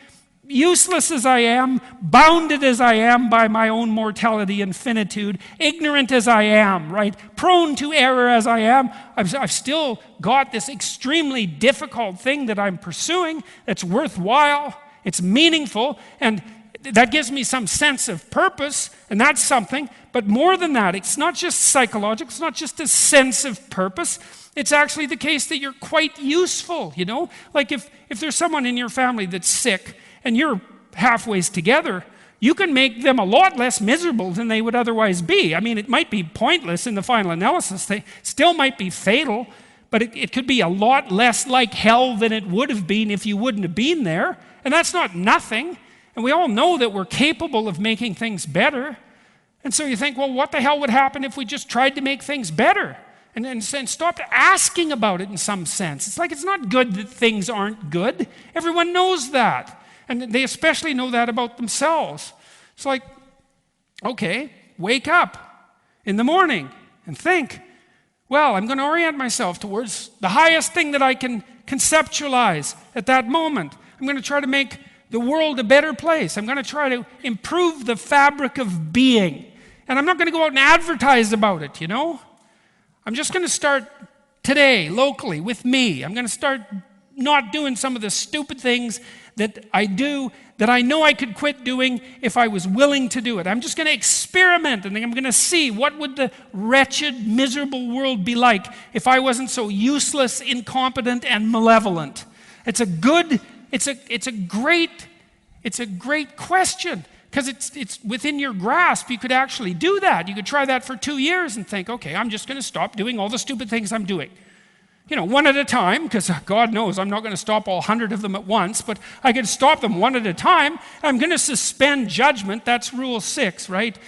B: useless as I am, bounded as I am by my own mortality and finitude, ignorant as I am, right? Prone to error as I am, I've still got this extremely difficult thing that I'm pursuing that's worthwhile, it's meaningful, and that gives me some sense of purpose, and that's something. But more than that, it's not just psychological, it's not just a sense of purpose, it's actually the case that you're quite useful, Like if there's someone in your family that's sick, and you're halfway together, you can make them a lot less miserable than they would otherwise be. It might be pointless in the final analysis. They still might be fatal, but it could be a lot less like hell than it would have been if you wouldn't have been there. And that's not nothing. And we all know that we're capable of making things better. And so you think, well, what the hell would happen if we just tried to make things better? And stopped asking about it in some sense. It's like it's not good that things aren't good. Everyone knows that. And they especially know that about themselves. It's like, okay, wake up in the morning and think, well, I'm going to orient myself towards the highest thing that I can conceptualize at that moment. I'm going to try to make the world a better place. I'm going to try to improve the fabric of being. And I'm not going to go out and advertise about it, I'm just going to start today, locally, with me. I'm going to start not doing some of the stupid things that I do that I know I could quit doing if I was willing to do it. I'm just going to experiment, and I'm going to see what would the wretched, miserable world be like if I wasn't so useless, incompetent, and malevolent. It's a great question, because it's within your grasp. You could actually do that. You could try that for 2 years and think, okay, I'm just going to stop doing all the stupid things I'm doing. One at a time, because God knows I'm not going to stop all 100 of them at once, but I can stop them one at a time. I'm going to suspend judgment. That's rule 6, right?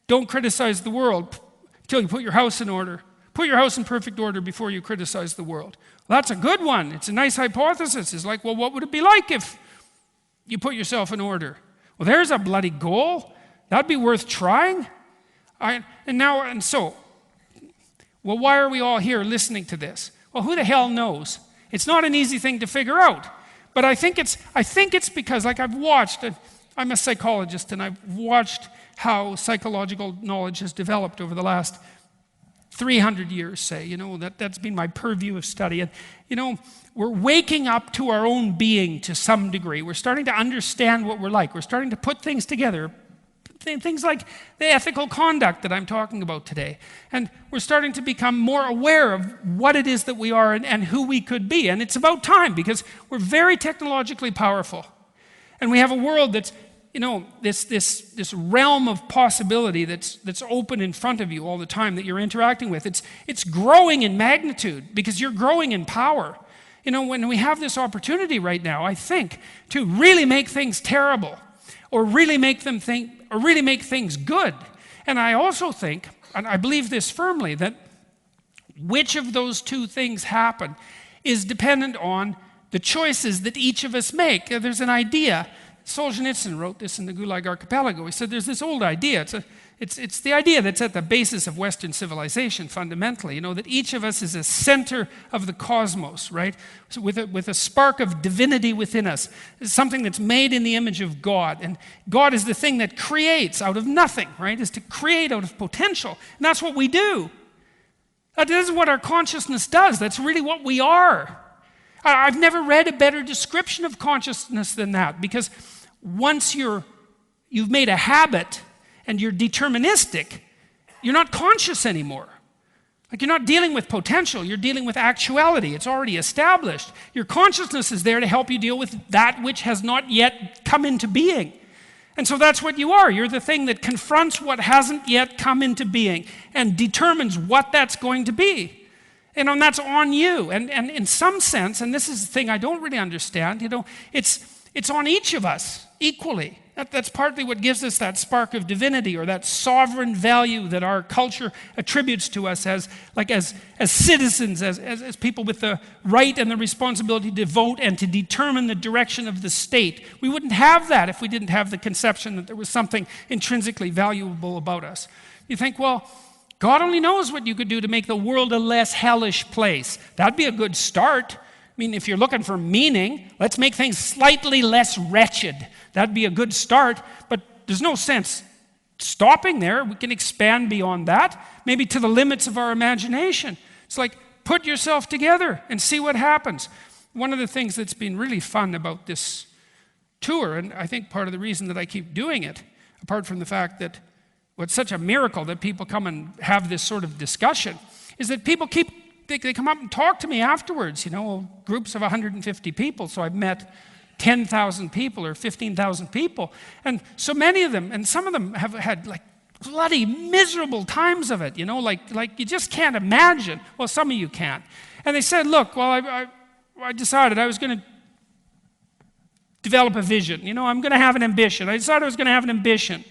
B: Don't criticize the world until you put your house in order. Put your house in perfect order before you criticize the world. Well, that's a good one. It's a nice hypothesis. It's like, well, what would it be like if you put yourself in order? Well, there's a bloody goal. That'd be worth trying. Well, why are we all here listening to this? Well, who the hell knows? It's not an easy thing to figure out. But I think it's because, like, I'm a psychologist, and I've watched how psychological knowledge has developed over the last 300 years, say. That's been my purview of study. And, we're waking up to our own being to some degree. We're starting to understand what we're like. We're starting to put things together. Things like the ethical conduct that I'm talking about today. And we're starting to become more aware of what it is that we are and who we could be. And it's about time, because we're very technologically powerful. And we have a world that's, this realm of possibility that's open in front of you all the time that you're interacting with. It's growing in magnitude because you're growing in power. When we have this opportunity right now, I think, to really make things terrible, or really make things good. And I also think, and I believe this firmly, that which of those two things happen is dependent on the choices that each of us make. There's an idea Solzhenitsyn wrote this in the Gulag Archipelago. He said there's this old idea. It's the idea that's at the basis of Western civilization fundamentally, that each of us is a center of the cosmos, right? So with a spark of divinity within us, something that's made in the image of God. And God is the thing that creates out of nothing, right? Is to create out of potential. And that's what we do. That is what our consciousness does. That's really what we are. I've never read a better description of consciousness than that, because once you've made a habit and you're deterministic, you're not conscious anymore. Like, you're not dealing with potential, you're dealing with actuality. It's already established. Your consciousness is there to help you deal with that which has not yet come into being. And so that's what you are. You're the thing that confronts what hasn't yet come into being and determines what that's going to be. And that's on you. And in some sense, and this is the thing I don't really understand, it's on each of us equally. That's partly what gives us that spark of divinity, or that sovereign value that our culture attributes to us as citizens, as people with the right and the responsibility to vote and to determine the direction of the state. We wouldn't have that if we didn't have the conception that there was something intrinsically valuable about us. You think, well, God only knows what you could do to make the world a less hellish place. That'd be a good start. I mean, if you're looking for meaning, let's make things slightly less wretched. That'd be a good start, but there's no sense stopping there. We can expand beyond that, maybe to the limits of our imagination. It's like, put yourself together and see what happens. One of the things that's been really fun about this tour, and I think part of the reason that I keep doing it, apart from the fact that it's such a miracle that people come and have this sort of discussion, is that people they come up and talk to me afterwards, groups of 150 people. So I've met 10,000 people or 15,000 people. And so many of them, and some of them have had like bloody miserable times of it, like you just can't imagine. Well, some of you can't. And they said, look, well, I decided I was going to develop a vision. I'm going to have an ambition. I decided I was going to have an ambition.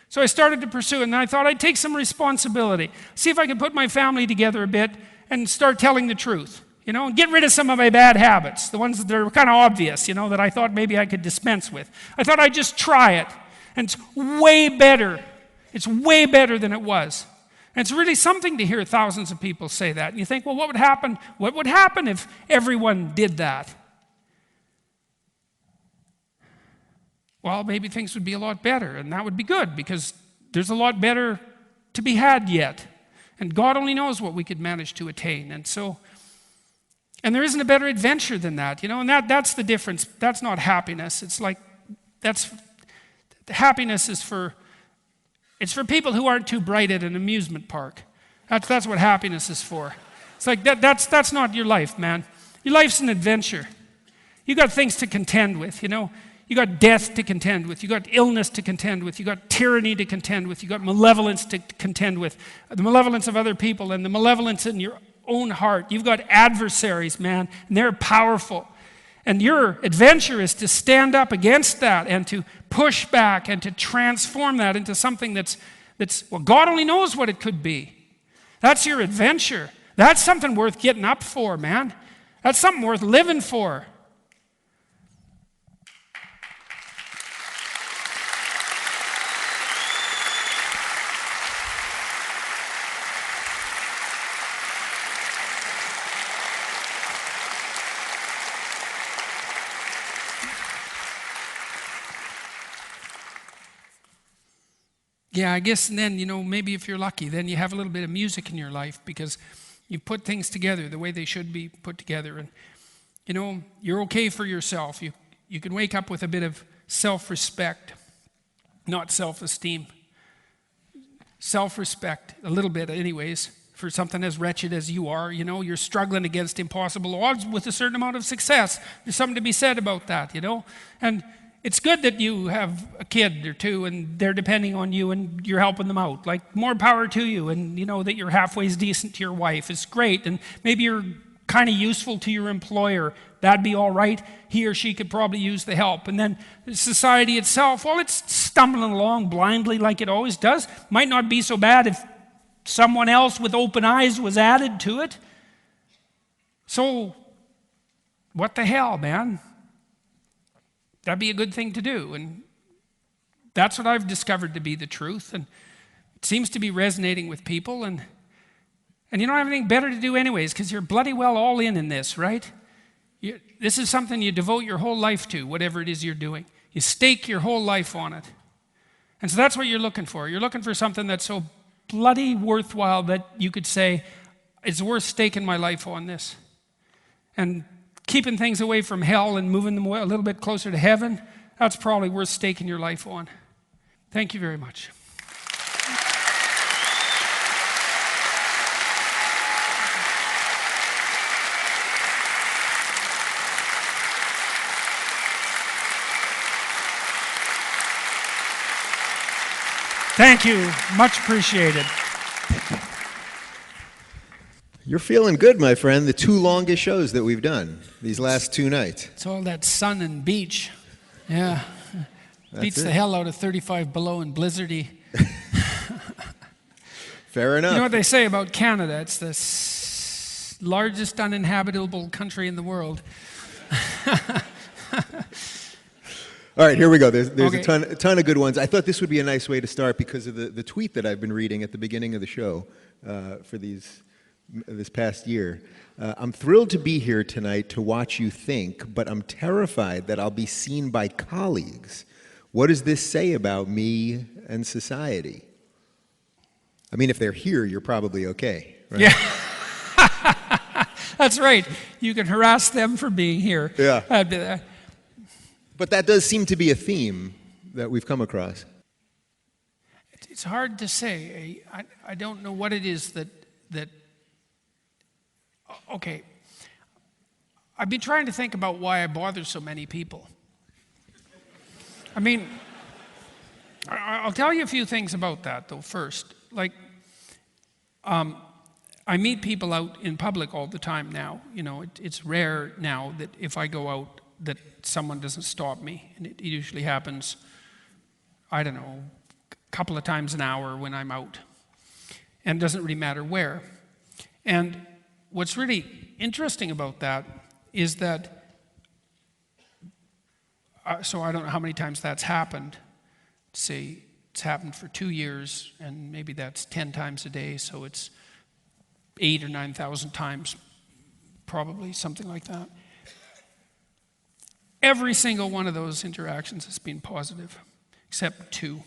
B: So I started to pursue it, and I thought I'd take some responsibility, see if I could put my family together a bit and start telling the truth, and get rid of some of my bad habits, the ones that are kind of obvious, that I thought maybe I could dispense with. I thought I'd just try it, and it's way better. It's way better than it was. And it's really something to hear thousands of people say that. And you think, well, what would happen? What would happen if everyone did that? Well, maybe things would be a lot better, and that would be good, because there's a lot better to be had yet. And God only knows what we could manage to attain. And there isn't a better adventure than that, and that's the difference. That's not happiness. It's like, happiness is for people who aren't too bright at an amusement park. That's what happiness is for. It's like, that's not your life, man. Your life's an adventure. You got things to contend with, You got death to contend with. You got illness to contend with. You got tyranny to contend with. You got malevolence to contend with. The malevolence of other people and the malevolence in your own heart. You've got adversaries, man, and they're powerful. And your adventure is to stand up against that and to push back and to transform that into something that's well, God only knows what it could be. That's your adventure. That's something worth getting up for, man. That's something worth living for. Yeah, I guess, and then, maybe if you're lucky, then you have a little bit of music in your life, because you put things together the way they should be put together. And, you're okay for yourself. You can wake up with a bit of self-respect, not self-esteem. Self-respect, a little bit anyways, for something as wretched as you are. You're struggling against impossible odds with a certain amount of success. There's something to be said about that, And it's good that you have a kid or two and they're depending on you and you're helping them out. Like, more power to you, and that you're halfway decent to your wife. It's great. And maybe you're kind of useful to your employer. That'd be all right. He or she could probably use the help. And then society itself, well, it's stumbling along blindly like it always does. Might not be so bad if someone else with open eyes was added to it. So, what the hell, man? that'd be a good thing to do. And that's what I've discovered to be the truth. And it seems to be resonating with people. And you don't have anything better to do anyways, because you're bloody well all in this, right? This is something you devote your whole life to, whatever it is you're doing. You stake your whole life on it. And so that's what you're looking for. You're looking for something that's so bloody worthwhile that you could say, it's worth staking my life on this. And keeping things away from hell and moving them a little bit closer to heaven, that's probably worth staking your life on. Thank you very much. Thank you. Much appreciated.
C: You're feeling good, my friend. The 2 longest shows that we've done these last 2 nights.
B: It's all that sun and beach. Yeah. Beats the hell out of 35 below and blizzardy.
C: Fair enough.
B: You know what they say about Canada? It's the largest uninhabitable country in the world.
C: All right, here we go. There's
B: Okay.
C: a ton of good ones. I thought this would be a nice way to start because of the tweet that I've been reading at the beginning of the show for this past year. I'm thrilled to be here tonight to watch you think, but I'm terrified that I'll be seen by colleagues. What does this say about me and society? I mean, if they're here, you're probably okay, right?
B: Yeah. That's right. You can harass them for being here.
C: Yeah. But that does seem to be a theme that we've come across.
B: It's hard to say. I don't know what it is that. Okay. I've been trying to think about why I bother so many people. I mean, I'll tell you a few things about that, though, first. Like, I meet people out in public all the time now. You know, it's rare now that if I go out that someone doesn't stop me. And it usually happens, I don't know, a couple of times an hour when I'm out. And it doesn't really matter where. And what's really interesting about that is that, so I don't know how many times that's happened. Say it's happened for 2 years, and maybe that's 10 times a day, so it's 8,000 or 9,000 times, probably, something like that. Every single one of those interactions has been positive, except 2.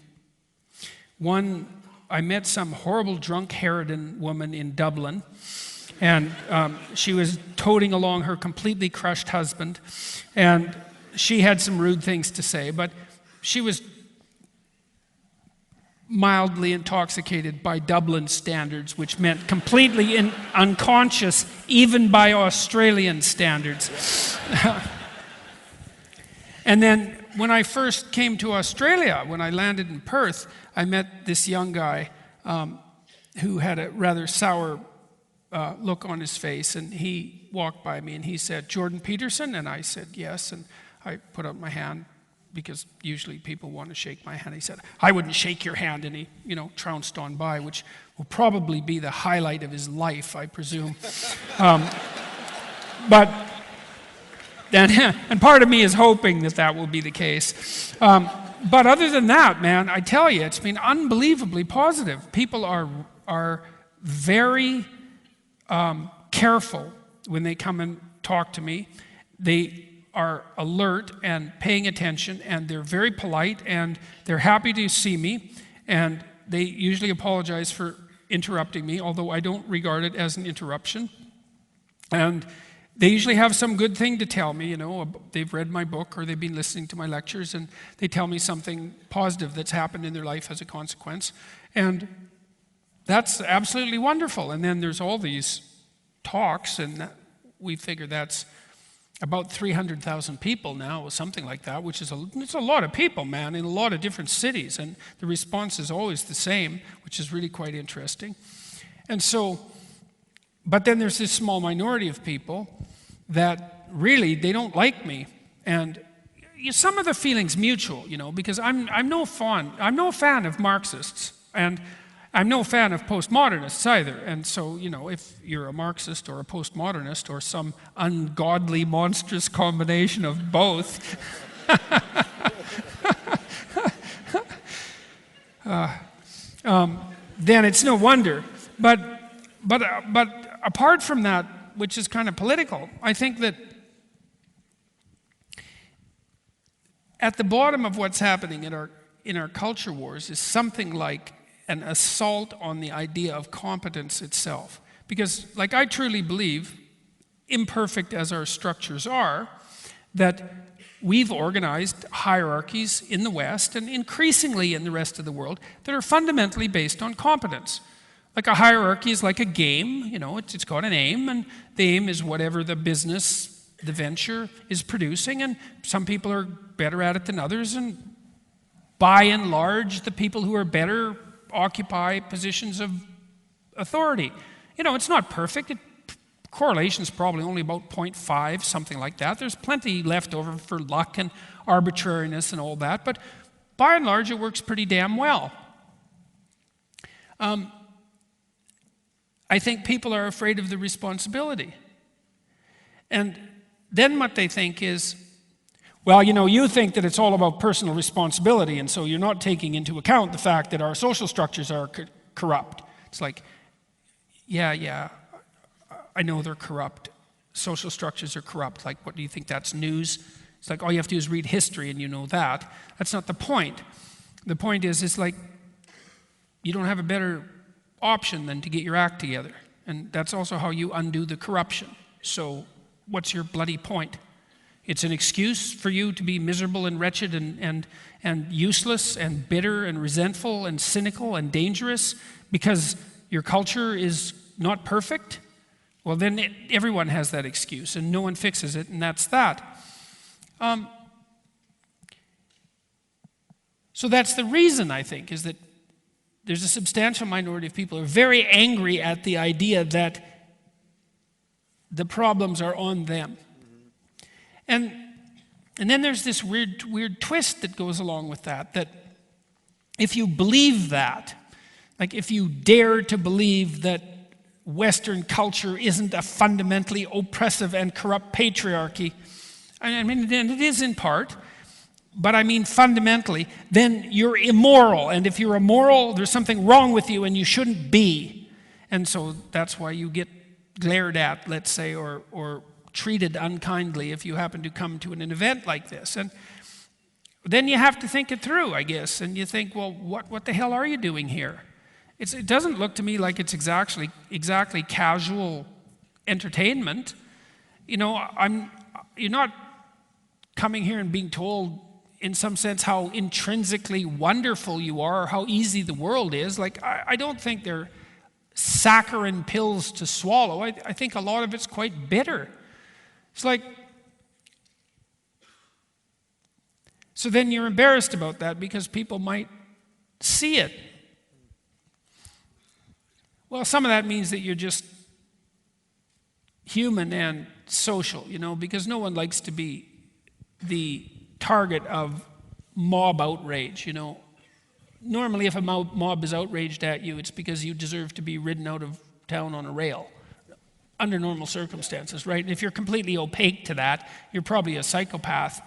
B: One, I met some horrible drunk harridan woman in Dublin, and she was toting along her completely crushed husband, and she had some rude things to say, but she was mildly intoxicated by Dublin standards, which meant completely unconscious, even by Australian standards. And then when I first came to Australia, when I landed in Perth, I met this young guy who had a rather sour look on his face, and he walked by me and he said, "Jordan Peterson?" And I said, "Yes." And I put up my hand because usually people want to shake my hand. He said, "I wouldn't shake your hand." And he, trounced on by, which will probably be the highlight of his life, I presume. And part of me is hoping that will be the case. But other than that, man, I tell you, it's been unbelievably positive. People are very careful when they come and talk to me. They are alert and paying attention, and they're very polite, and they're happy to see me, and they usually apologize for interrupting me, although I don't regard it as an interruption. And they usually have some good thing to tell me, they've read my book or they've been listening to my lectures, and they tell me something positive that's happened in their life as a consequence. And that's absolutely wonderful. And then there's all these talks, and we figure that's about 300,000 people now, or something like that, which is it's a lot of people, man, in a lot of different cities. And the response is always the same, which is really quite interesting. And so, but then there's this small minority of people that really, they don't like me. And some of the feeling's mutual, because I'm no fan of Marxists, and I'm no fan of postmodernists either. And so, if you're a Marxist or a postmodernist or some ungodly, monstrous combination of both, then it's no wonder. But apart from that, which is kind of political, I think that at the bottom of what's happening in our culture wars is something like an assault on the idea of competence itself. Because, like, I truly believe, imperfect as our structures are, that we've organized hierarchies in the West and increasingly in the rest of the world that are fundamentally based on competence. Like a hierarchy is like a game, it's got an aim, and the aim is whatever the business, the venture is producing, and some people are better at it than others, and by and large, the people who are better occupy positions of authority. It's not perfect. Correlation's probably only about 0.5, something like that. There's plenty left over for luck and arbitrariness and all that, but by and large, it works pretty damn well. I think people are afraid of the responsibility. And then what they think is, well, you think that it's all about personal responsibility, and so you're not taking into account the fact that our social structures are corrupt. It's like, yeah, I know they're corrupt. Social structures are corrupt. Like, what do you think that's news? It's like, all you have to do is read history and you know that. That's not the point. The point is, it's like, you don't have a better option than to get your act together. And that's also how you undo the corruption. So what's your bloody point? It's an excuse for you to be miserable and wretched and useless and bitter and resentful and cynical and dangerous because your culture is not perfect? Well, then everyone has that excuse and no one fixes it, and that's that. So that's the reason, I think, is that there's a substantial minority of people who are very angry at the idea that the problems are on them. And then there's this weird twist that goes along with that if you believe that, like if you dare to believe that Western culture isn't a fundamentally oppressive and corrupt patriarchy, I mean, and it is in part, but I mean fundamentally, then you're immoral. And if you're immoral, there's something wrong with you and you shouldn't be. And so that's why you get glared at, let's say, or treated unkindly if you happen to come to an event like this. And then you have to think it through, I guess. And you think, well, what the hell are you doing here? It doesn't look to me like it's exactly casual entertainment. You're not coming here and being told in some sense how intrinsically wonderful you are or how easy the world is. Like, I don't think they're saccharine pills to swallow. I think a lot of it's quite bitter. It's like, so then you're embarrassed about that because people might see it. Well, some of that means that you're just human and social, because no one likes to be the target of mob outrage, Normally, if a mob is outraged at you, it's because you deserve to be ridden out of town on a rail under normal circumstances, right? And if you're completely opaque to that, you're probably a psychopath.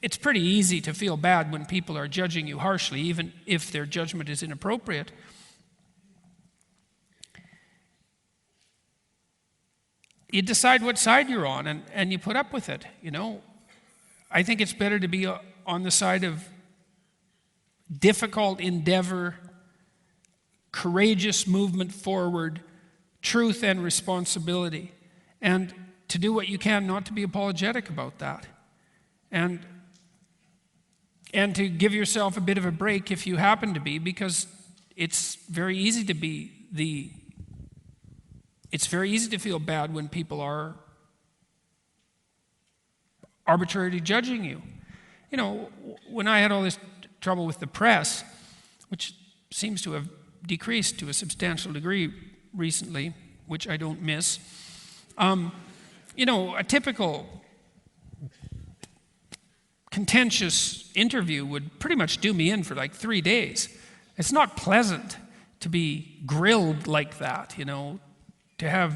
B: It's pretty easy to feel bad when people are judging you harshly, even if their judgment is inappropriate. You decide what side you're on, and you put up with it, I think it's better to be on the side of difficult endeavor, courageous movement forward, truth and responsibility, and to do what you can not to be apologetic about that, and to give yourself a bit of a break if you happen to be, because it's very easy to feel bad when people are arbitrarily judging you. When I had all this trouble with the press, which seems to have decreased to a substantial degree recently, which I don't miss, a typical contentious interview would pretty much do me in for like 3 days. It's not pleasant to be grilled like that, to have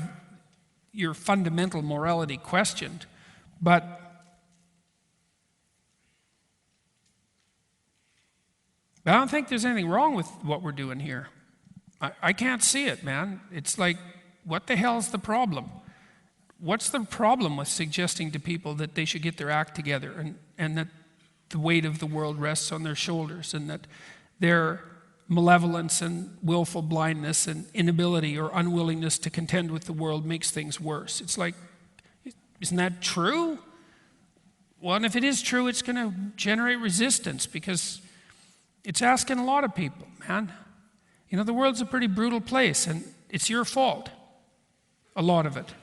B: your fundamental morality questioned. But But I don't think there's anything wrong with what we're doing here. I can't see it, man. It's like, what the hell's the problem? What's the problem with suggesting to people that they should get their act together and that the weight of the world rests on their shoulders and that their malevolence and willful blindness and inability or unwillingness to contend with the world makes things worse? It's like, isn't that true? Well, and if it is true, it's going to generate resistance because it's asking a lot of people, man. You know, the world's a pretty brutal place, and it's your fault, a lot of it.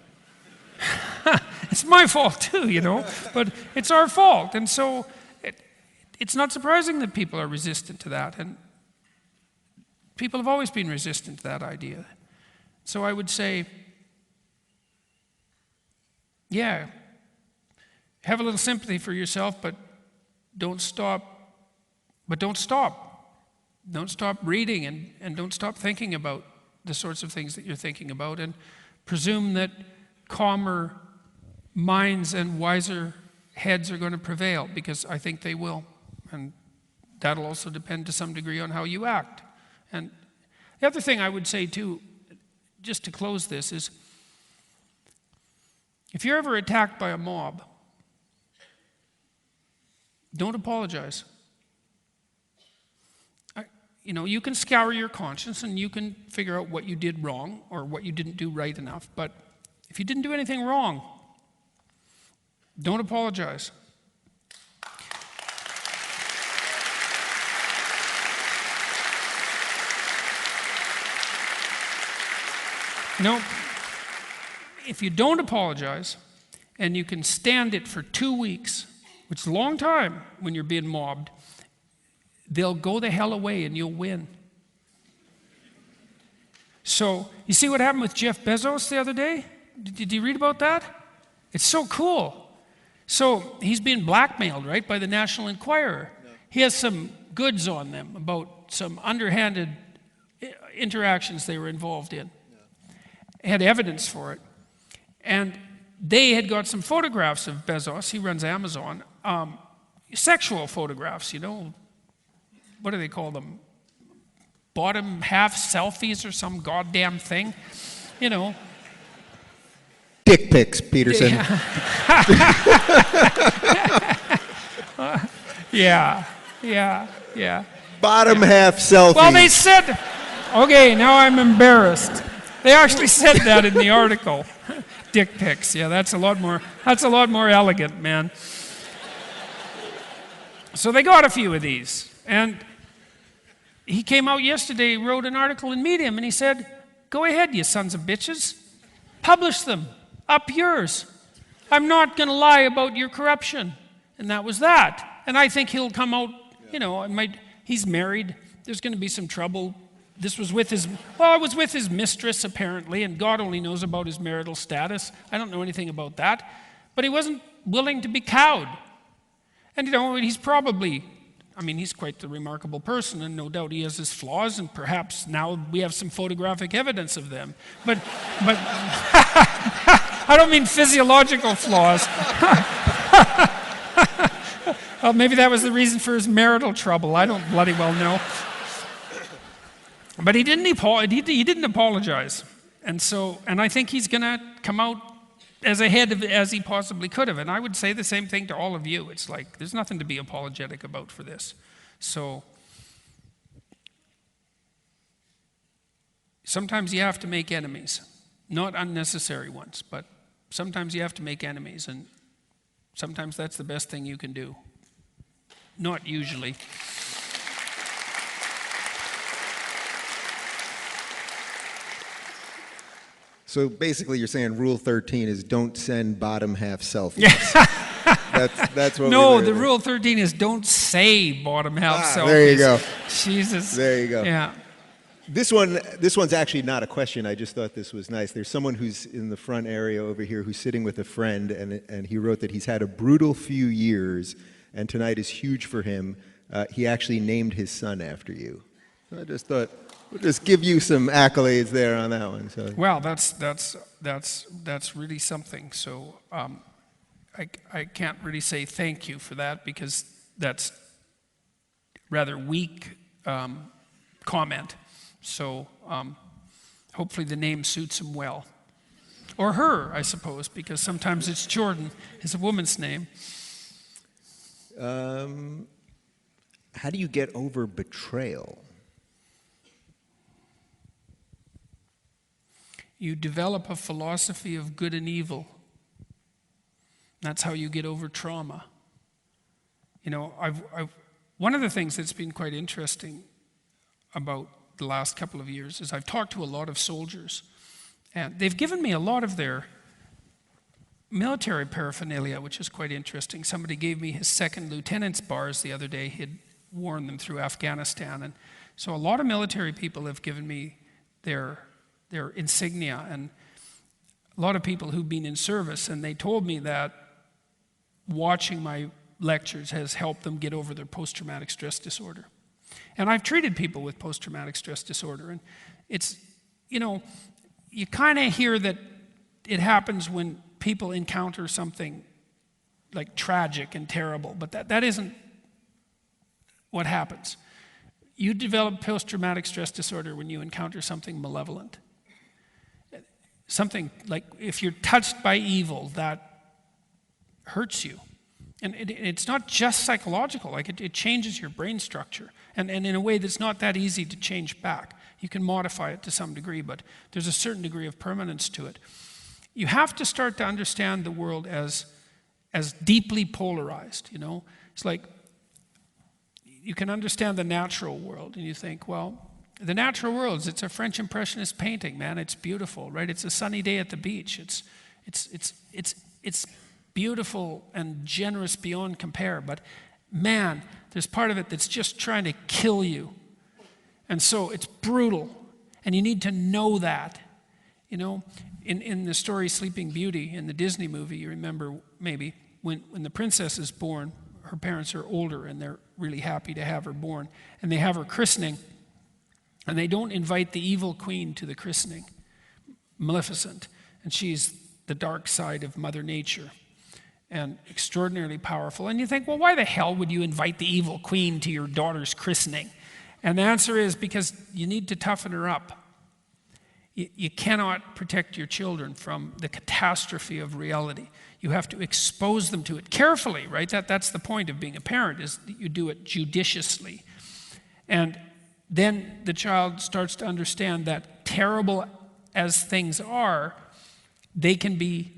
B: It's my fault too, you know, but it's our fault. And so it's not surprising that people are resistant to that. And people have always been resistant to that idea. So I would say, yeah, have a little sympathy for yourself, but don't stop. Don't stop reading and don't stop thinking about the sorts of things that you're thinking about, and presume that calmer minds and wiser heads are going to prevail, because I think they will. And that'll also depend to some degree on how you act. And the other thing I would say too, just to close this, is if you're ever attacked by a mob, don't apologize. You know, you can scour your conscience and you can figure out what you did wrong or what you didn't do right enough, but if you didn't do anything wrong, don't apologize. You know, if you don't apologize and you can stand it for 2 weeks, which is a long time when you're being mobbed, they'll go the hell away and you'll win. So, you see what happened with Jeff Bezos the other day? Did you read about that? It's so cool. So, he's being blackmailed, right, by the National Enquirer. No. He has some goods on them about some underhanded interactions they were involved in. No. He had evidence for it. And they had got some photographs of Bezos. He runs Amazon. Sexual photographs, you know. What do they call them? Bottom half selfies or some goddamn thing, you know.
C: Dick pics, Peterson.
B: Yeah.
C: Bottom half selfies.
B: Well, they said, okay, now I'm embarrassed. They actually said that in the article. Dick pics. Yeah, that's a lot more elegant, man. So they got a few of these, and he came out yesterday, wrote an article in Medium, and he said, go ahead, you sons of bitches. Publish them. Up yours. I'm not going to lie about your corruption. And that was that. And I think he'll come out, you know, he's married. There's going to be some trouble. This was with it was with his mistress, apparently, and God only knows about his marital status. I don't know anything about that. But he wasn't willing to be cowed. And, you know, he's quite the remarkable person, and no doubt he has his flaws, and perhaps now we have some photographic evidence of them. But I don't mean physiological flaws. Well, maybe that was the reason for his marital trouble. I don't bloody well know. But he didn't apologize. And I think he's going to come out as ahead as he possibly could have. And I would say the same thing to all of you. It's like, there's nothing to be apologetic about for this. So, sometimes you have to make enemies. Not unnecessary ones, but sometimes you have to make enemies. And sometimes that's the best thing you can do. Not usually.
C: So basically you're saying Rule 13 is don't send bottom half selfies. That's what
B: No, the Rule 13 is don't say bottom half selfies.
C: There you go.
B: Jesus.
C: There you go.
B: Yeah.
C: This one's actually not a question. I just thought this was nice. There's someone who's in the front area over here who's sitting with a friend, and he wrote that he's had a brutal few years, and tonight is huge for him. He actually named his son after you. So I just thought we'll just give you some accolades there on that one. So.
B: Well, that's really something. So I can't really say thank you for that, because that's rather weak comment. So hopefully the name suits him well. Or her, I suppose, because sometimes it's Jordan is a woman's name.
C: How do you get over betrayal?
B: You develop a philosophy of good and evil. That's how you get over trauma. You know, one of the things that's been quite interesting about the last couple of years is I've talked to a lot of soldiers, and they've given me a lot of their military paraphernalia, which is quite interesting. Somebody gave me his second lieutenant's bars the other day. He'd worn them through Afghanistan. And so a lot of military people have given me their insignia, and a lot of people who've been in service, and they told me that watching my lectures has helped them get over their post-traumatic stress disorder. And I've treated people with post-traumatic stress disorder, and it's, you know, you kind of hear that it happens when people encounter something like tragic and terrible, but that isn't what happens. You develop post-traumatic stress disorder when you encounter something malevolent. Something like if you're touched by evil, that hurts you. And it's not just psychological, like it changes your brain structure. And in a way that's not that easy to change back. You can modify it to some degree, but there's a certain degree of permanence to it. You have to start to understand the world as deeply polarized, you know? It's like you can understand the natural world and you think, well, the natural world, it's a French Impressionist painting, man. It's beautiful, right? It's a sunny day at the beach. It's beautiful and generous beyond compare. But man, there's part of it that's just trying to kill you. And so it's brutal. And you need to know that. You know, in the story Sleeping Beauty, in the Disney movie, you remember maybe, when the princess is born, her parents are older and they're really happy to have her born. And they have her christening. And they don't invite the evil queen to the christening, Maleficent. And she's the dark side of Mother Nature and extraordinarily powerful. And you think, well, why the hell would you invite the evil queen to your daughter's christening? And the answer is because you need to toughen her up. You cannot protect your children from the catastrophe of reality. You have to expose them to it carefully, right? That's the point of being a parent, is that you do it judiciously. And then the child starts to understand that terrible as things are, they can be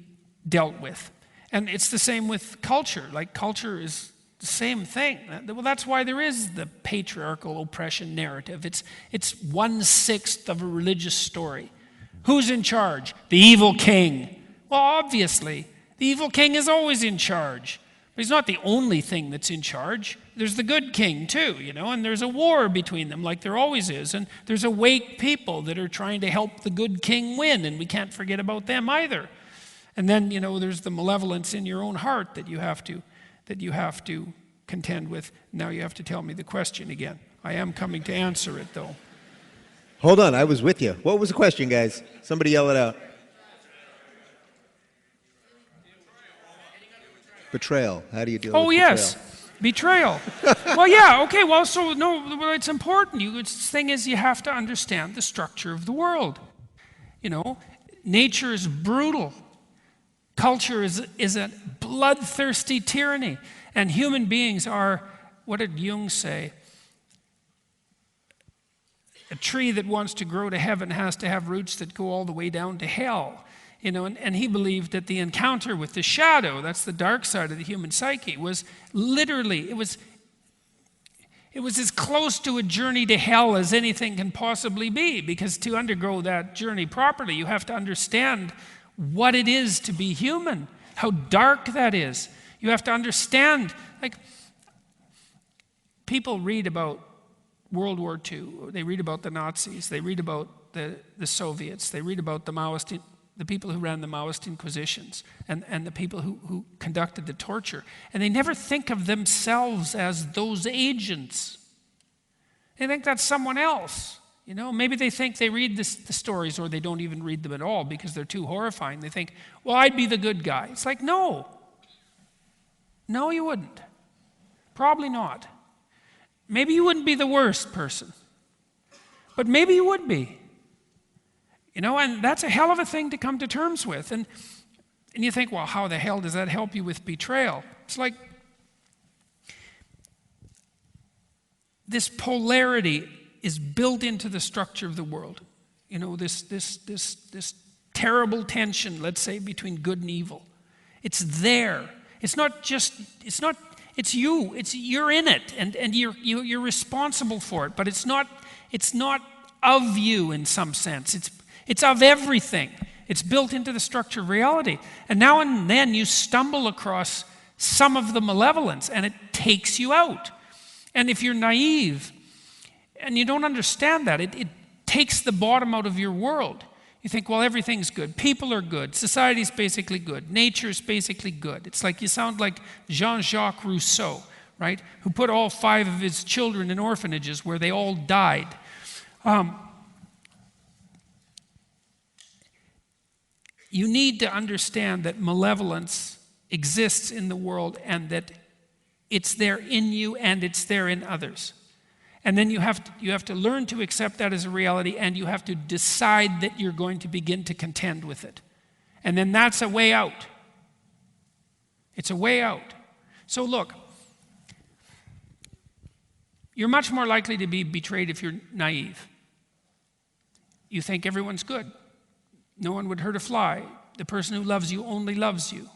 B: dealt with. And it's the same with culture. Like, culture is the same thing. Well, that's why there is the patriarchal oppression narrative. It's 1/6 of a religious story. Who's in charge? The evil king. Well, obviously, the evil king is always in charge. But he's not the only thing that's in charge. There's the good king too, you know, and there's a war between them like there always is. And there's awake people that are trying to help the good king win, and we can't forget about them either. And then, you know, there's the malevolence in your own heart that you have to contend with. Now you have to tell me the question again. I am coming to answer it though.
C: Hold on, I was with you. What was the question, guys? Somebody yell it out. Betrayal. How do you deal with betrayal?
B: Oh, yes. Betrayal. Well, yeah, okay, well, so, no, well, it's important. The thing is, you have to understand the structure of the world. You know, nature is brutal. Culture is a bloodthirsty tyranny. And human beings are, what did Jung say? A tree that wants to grow to heaven has to have roots that go all the way down to hell. You know, and he believed that the encounter with the shadow, that's the dark side of the human psyche, was literally, it was as close to a journey to hell as anything can possibly be, because to undergo that journey properly, you have to understand what it is to be human, how dark that is. You have to understand, like, people read about World War II, they read about the Nazis, they read about the Soviets, they read about the people who ran the Maoist inquisitions and the people who conducted the torture. And they never think of themselves as those agents. They think that's someone else. You know, maybe they think they read the stories, or they don't even read them at all because they're too horrifying. They think, well, I'd be the good guy. It's like, no. No, you wouldn't. Probably not. maybe you wouldn't be the worst person, but maybe you would be. And that's a hell of a thing to come to terms with. And you think, well, how the hell does that help you with betrayal? It's like this polarity is built into the structure of the world. This terrible tension, let's say, between good and evil. It's there. It's you. You're in it, and you're responsible for it. But it's not of you in some sense. It's of everything. It's built into the structure of reality. And now and then you stumble across some of the malevolence, and it takes you out. And if you're naive and you don't understand that, it takes the bottom out of your world. You think, well, everything's good. People are good. Society's basically good. Nature's basically good. It's like you sound like Jean-Jacques Rousseau, right? Who put all 5 of his children in orphanages where they all died. You need to understand that malevolence exists in the world and that it's there in you and it's there in others. And then you have to learn to accept that as a reality, and you have to decide that you're going to begin to contend with it. And then that's a way out. It's a way out. So look, you're much more likely to be betrayed if you're naive. You think everyone's good. No one would hurt a fly. The person who loves you only loves you.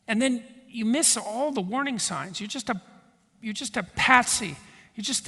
B: And then you miss all the warning signs. You're just a patsy. You're just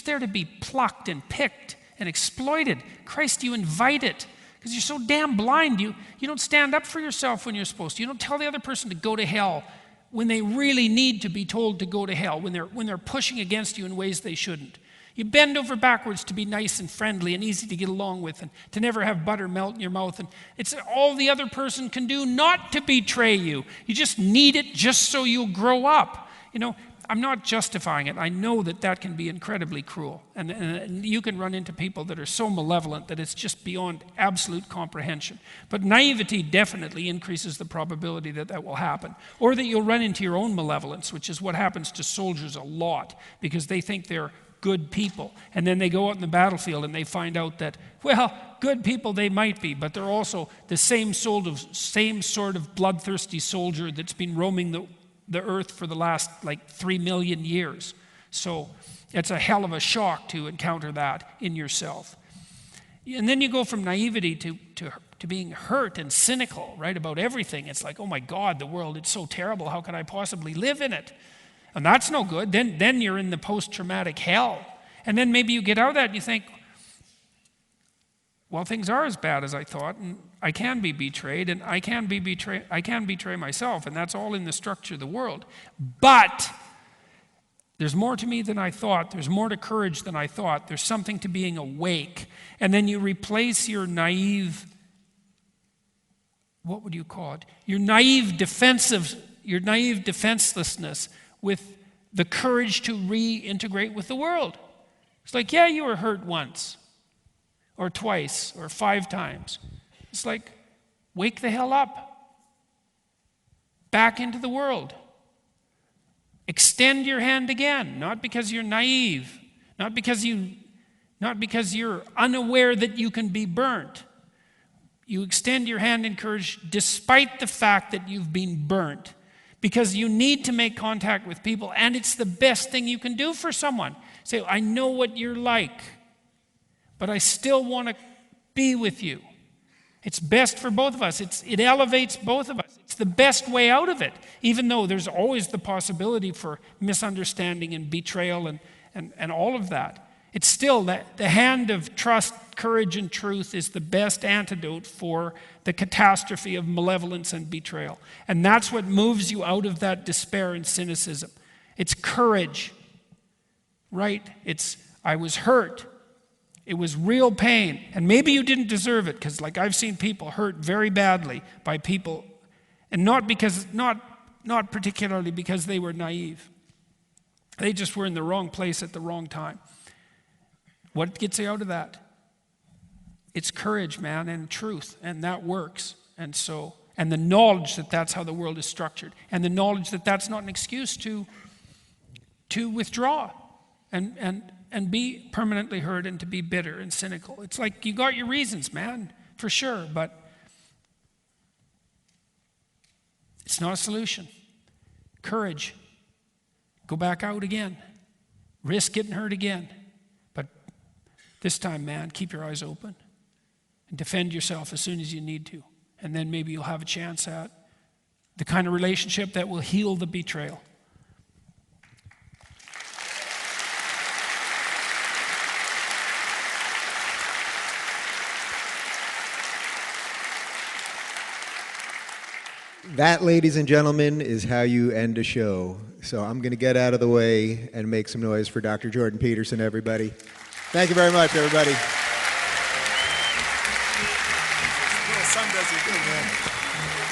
B: there to be plucked and picked and exploited. Christ, you invite it because you're so damn blind. You don't stand up for yourself when you're supposed to. You don't tell the other person to go to hell when they really need to be told to go to hell, when they're pushing against you in ways they shouldn't. You bend over backwards to be nice and friendly and easy to get along with and to never have butter melt in your mouth. And it's all the other person can do not to betray you. You just need it just so you'll grow up. I'm not justifying it. I know that can be incredibly cruel. And you can run into people that are so malevolent that it's just beyond absolute comprehension. But naivety definitely increases the probability that will happen. Or that you'll run into your own malevolence, which is what happens to soldiers a lot, because they think they're good people. And then they go out in the battlefield and they find out that, well, good people they might be, but they're also the same sort of bloodthirsty soldier that's been roaming the earth for the last 3 million years. So it's a hell of a shock to encounter that in yourself. And then you go from naivety to being hurt and cynical, right, about everything. It's like, oh my God, the world, it's so terrible. How can I possibly live in it? And that's no good. Then you're in the post-traumatic hell. And then maybe you get out of that and you think, well, things are as bad as I thought, and I can be betrayed, and I can betray myself, and that's all in the structure of the world. But there's more to me than I thought. There's more to courage than I thought. There's something to being awake. And then you replace your naive, what would you call it? Your naive defenselessness with the courage to reintegrate with the world. It's like, yeah, you were hurt once, or twice, or 5 times. It's like, wake the hell up. Back into the world. Extend your hand again, not because you're naive, not because you're unaware that you can be burnt. You extend your hand in courage despite the fact that you've been burnt, because you need to make contact with people, and it's the best thing you can do for someone. Say, I know what you're like, but I still want to be with you. It's best for both of us. It elevates both of us. It's the best way out of it, even though there's always the possibility for misunderstanding and betrayal and all of that. It's still that the hand of trust, courage, and truth is the best antidote for the catastrophe of malevolence and betrayal. And that's what moves you out of that despair and cynicism. It's courage, right? I was hurt. It was real pain. And maybe you didn't deserve it, because I've seen people hurt very badly by people, and not particularly because they were naive. They just were in the wrong place at the wrong time. What gets you out of that? It's courage, man, and truth, and that works. And the knowledge that that's how the world is structured, and the knowledge that that's not an excuse to to withdraw and be permanently hurt and to be bitter and cynical. It's like you got your reasons, man, for sure, but it's not a solution. Courage. Go back out again. Risk getting hurt again. But this time, man, keep your eyes open and defend yourself as soon as you need to. And then maybe you'll have a chance at the kind of relationship that will heal the betrayal.
C: That, ladies and gentlemen, is how you end a show. So I'm going to get out of the way and make some noise for Dr. Jordan Peterson, everybody. Thank you very much, everybody.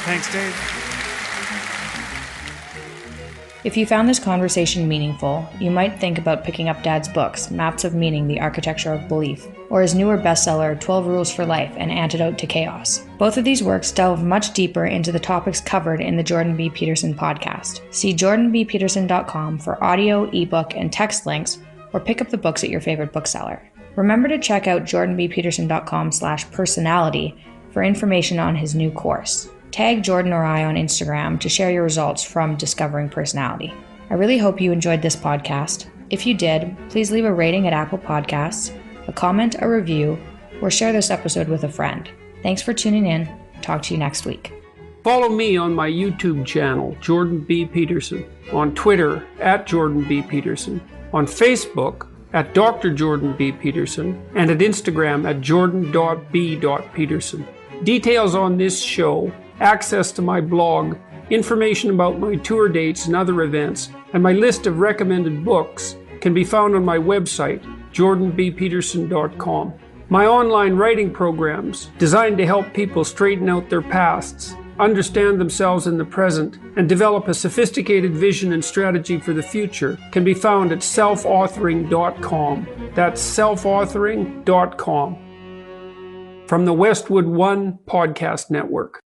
B: Thanks, Dave.
A: If you found this conversation meaningful, you might think about picking up Dad's books, Maps of Meaning, The Architecture of Belief, or his newer bestseller, 12 Rules for Life, An Antidote to Chaos. Both of these works delve much deeper into the topics covered in the Jordan B. Peterson podcast. See jordanbpeterson.com for audio, ebook, and text links, or pick up the books at your favorite bookseller. Remember to check out jordanbpeterson.com/personality for information on his new course. Tag Jordan or I on Instagram to share your results from Discovering Personality. I really hope you enjoyed this podcast. If you did, please leave a rating at Apple Podcasts, a comment, a review, or share this episode with a friend. Thanks for tuning in. Talk to you next week.
D: Follow me on my YouTube channel, Jordan B. Peterson, on Twitter at Jordan B. Peterson, on Facebook at Dr. Jordan B. Peterson, and at Instagram at jordan.b.peterson. Details on this show, access to my blog, information about my tour dates and other events, and my list of recommended books can be found on my website, jordanbpeterson.com. My online writing programs, designed to help people straighten out their pasts, understand themselves in the present, and develop a sophisticated vision and strategy for the future, can be found at selfauthoring.com. That's selfauthoring.com. From the Westwood One Podcast Network.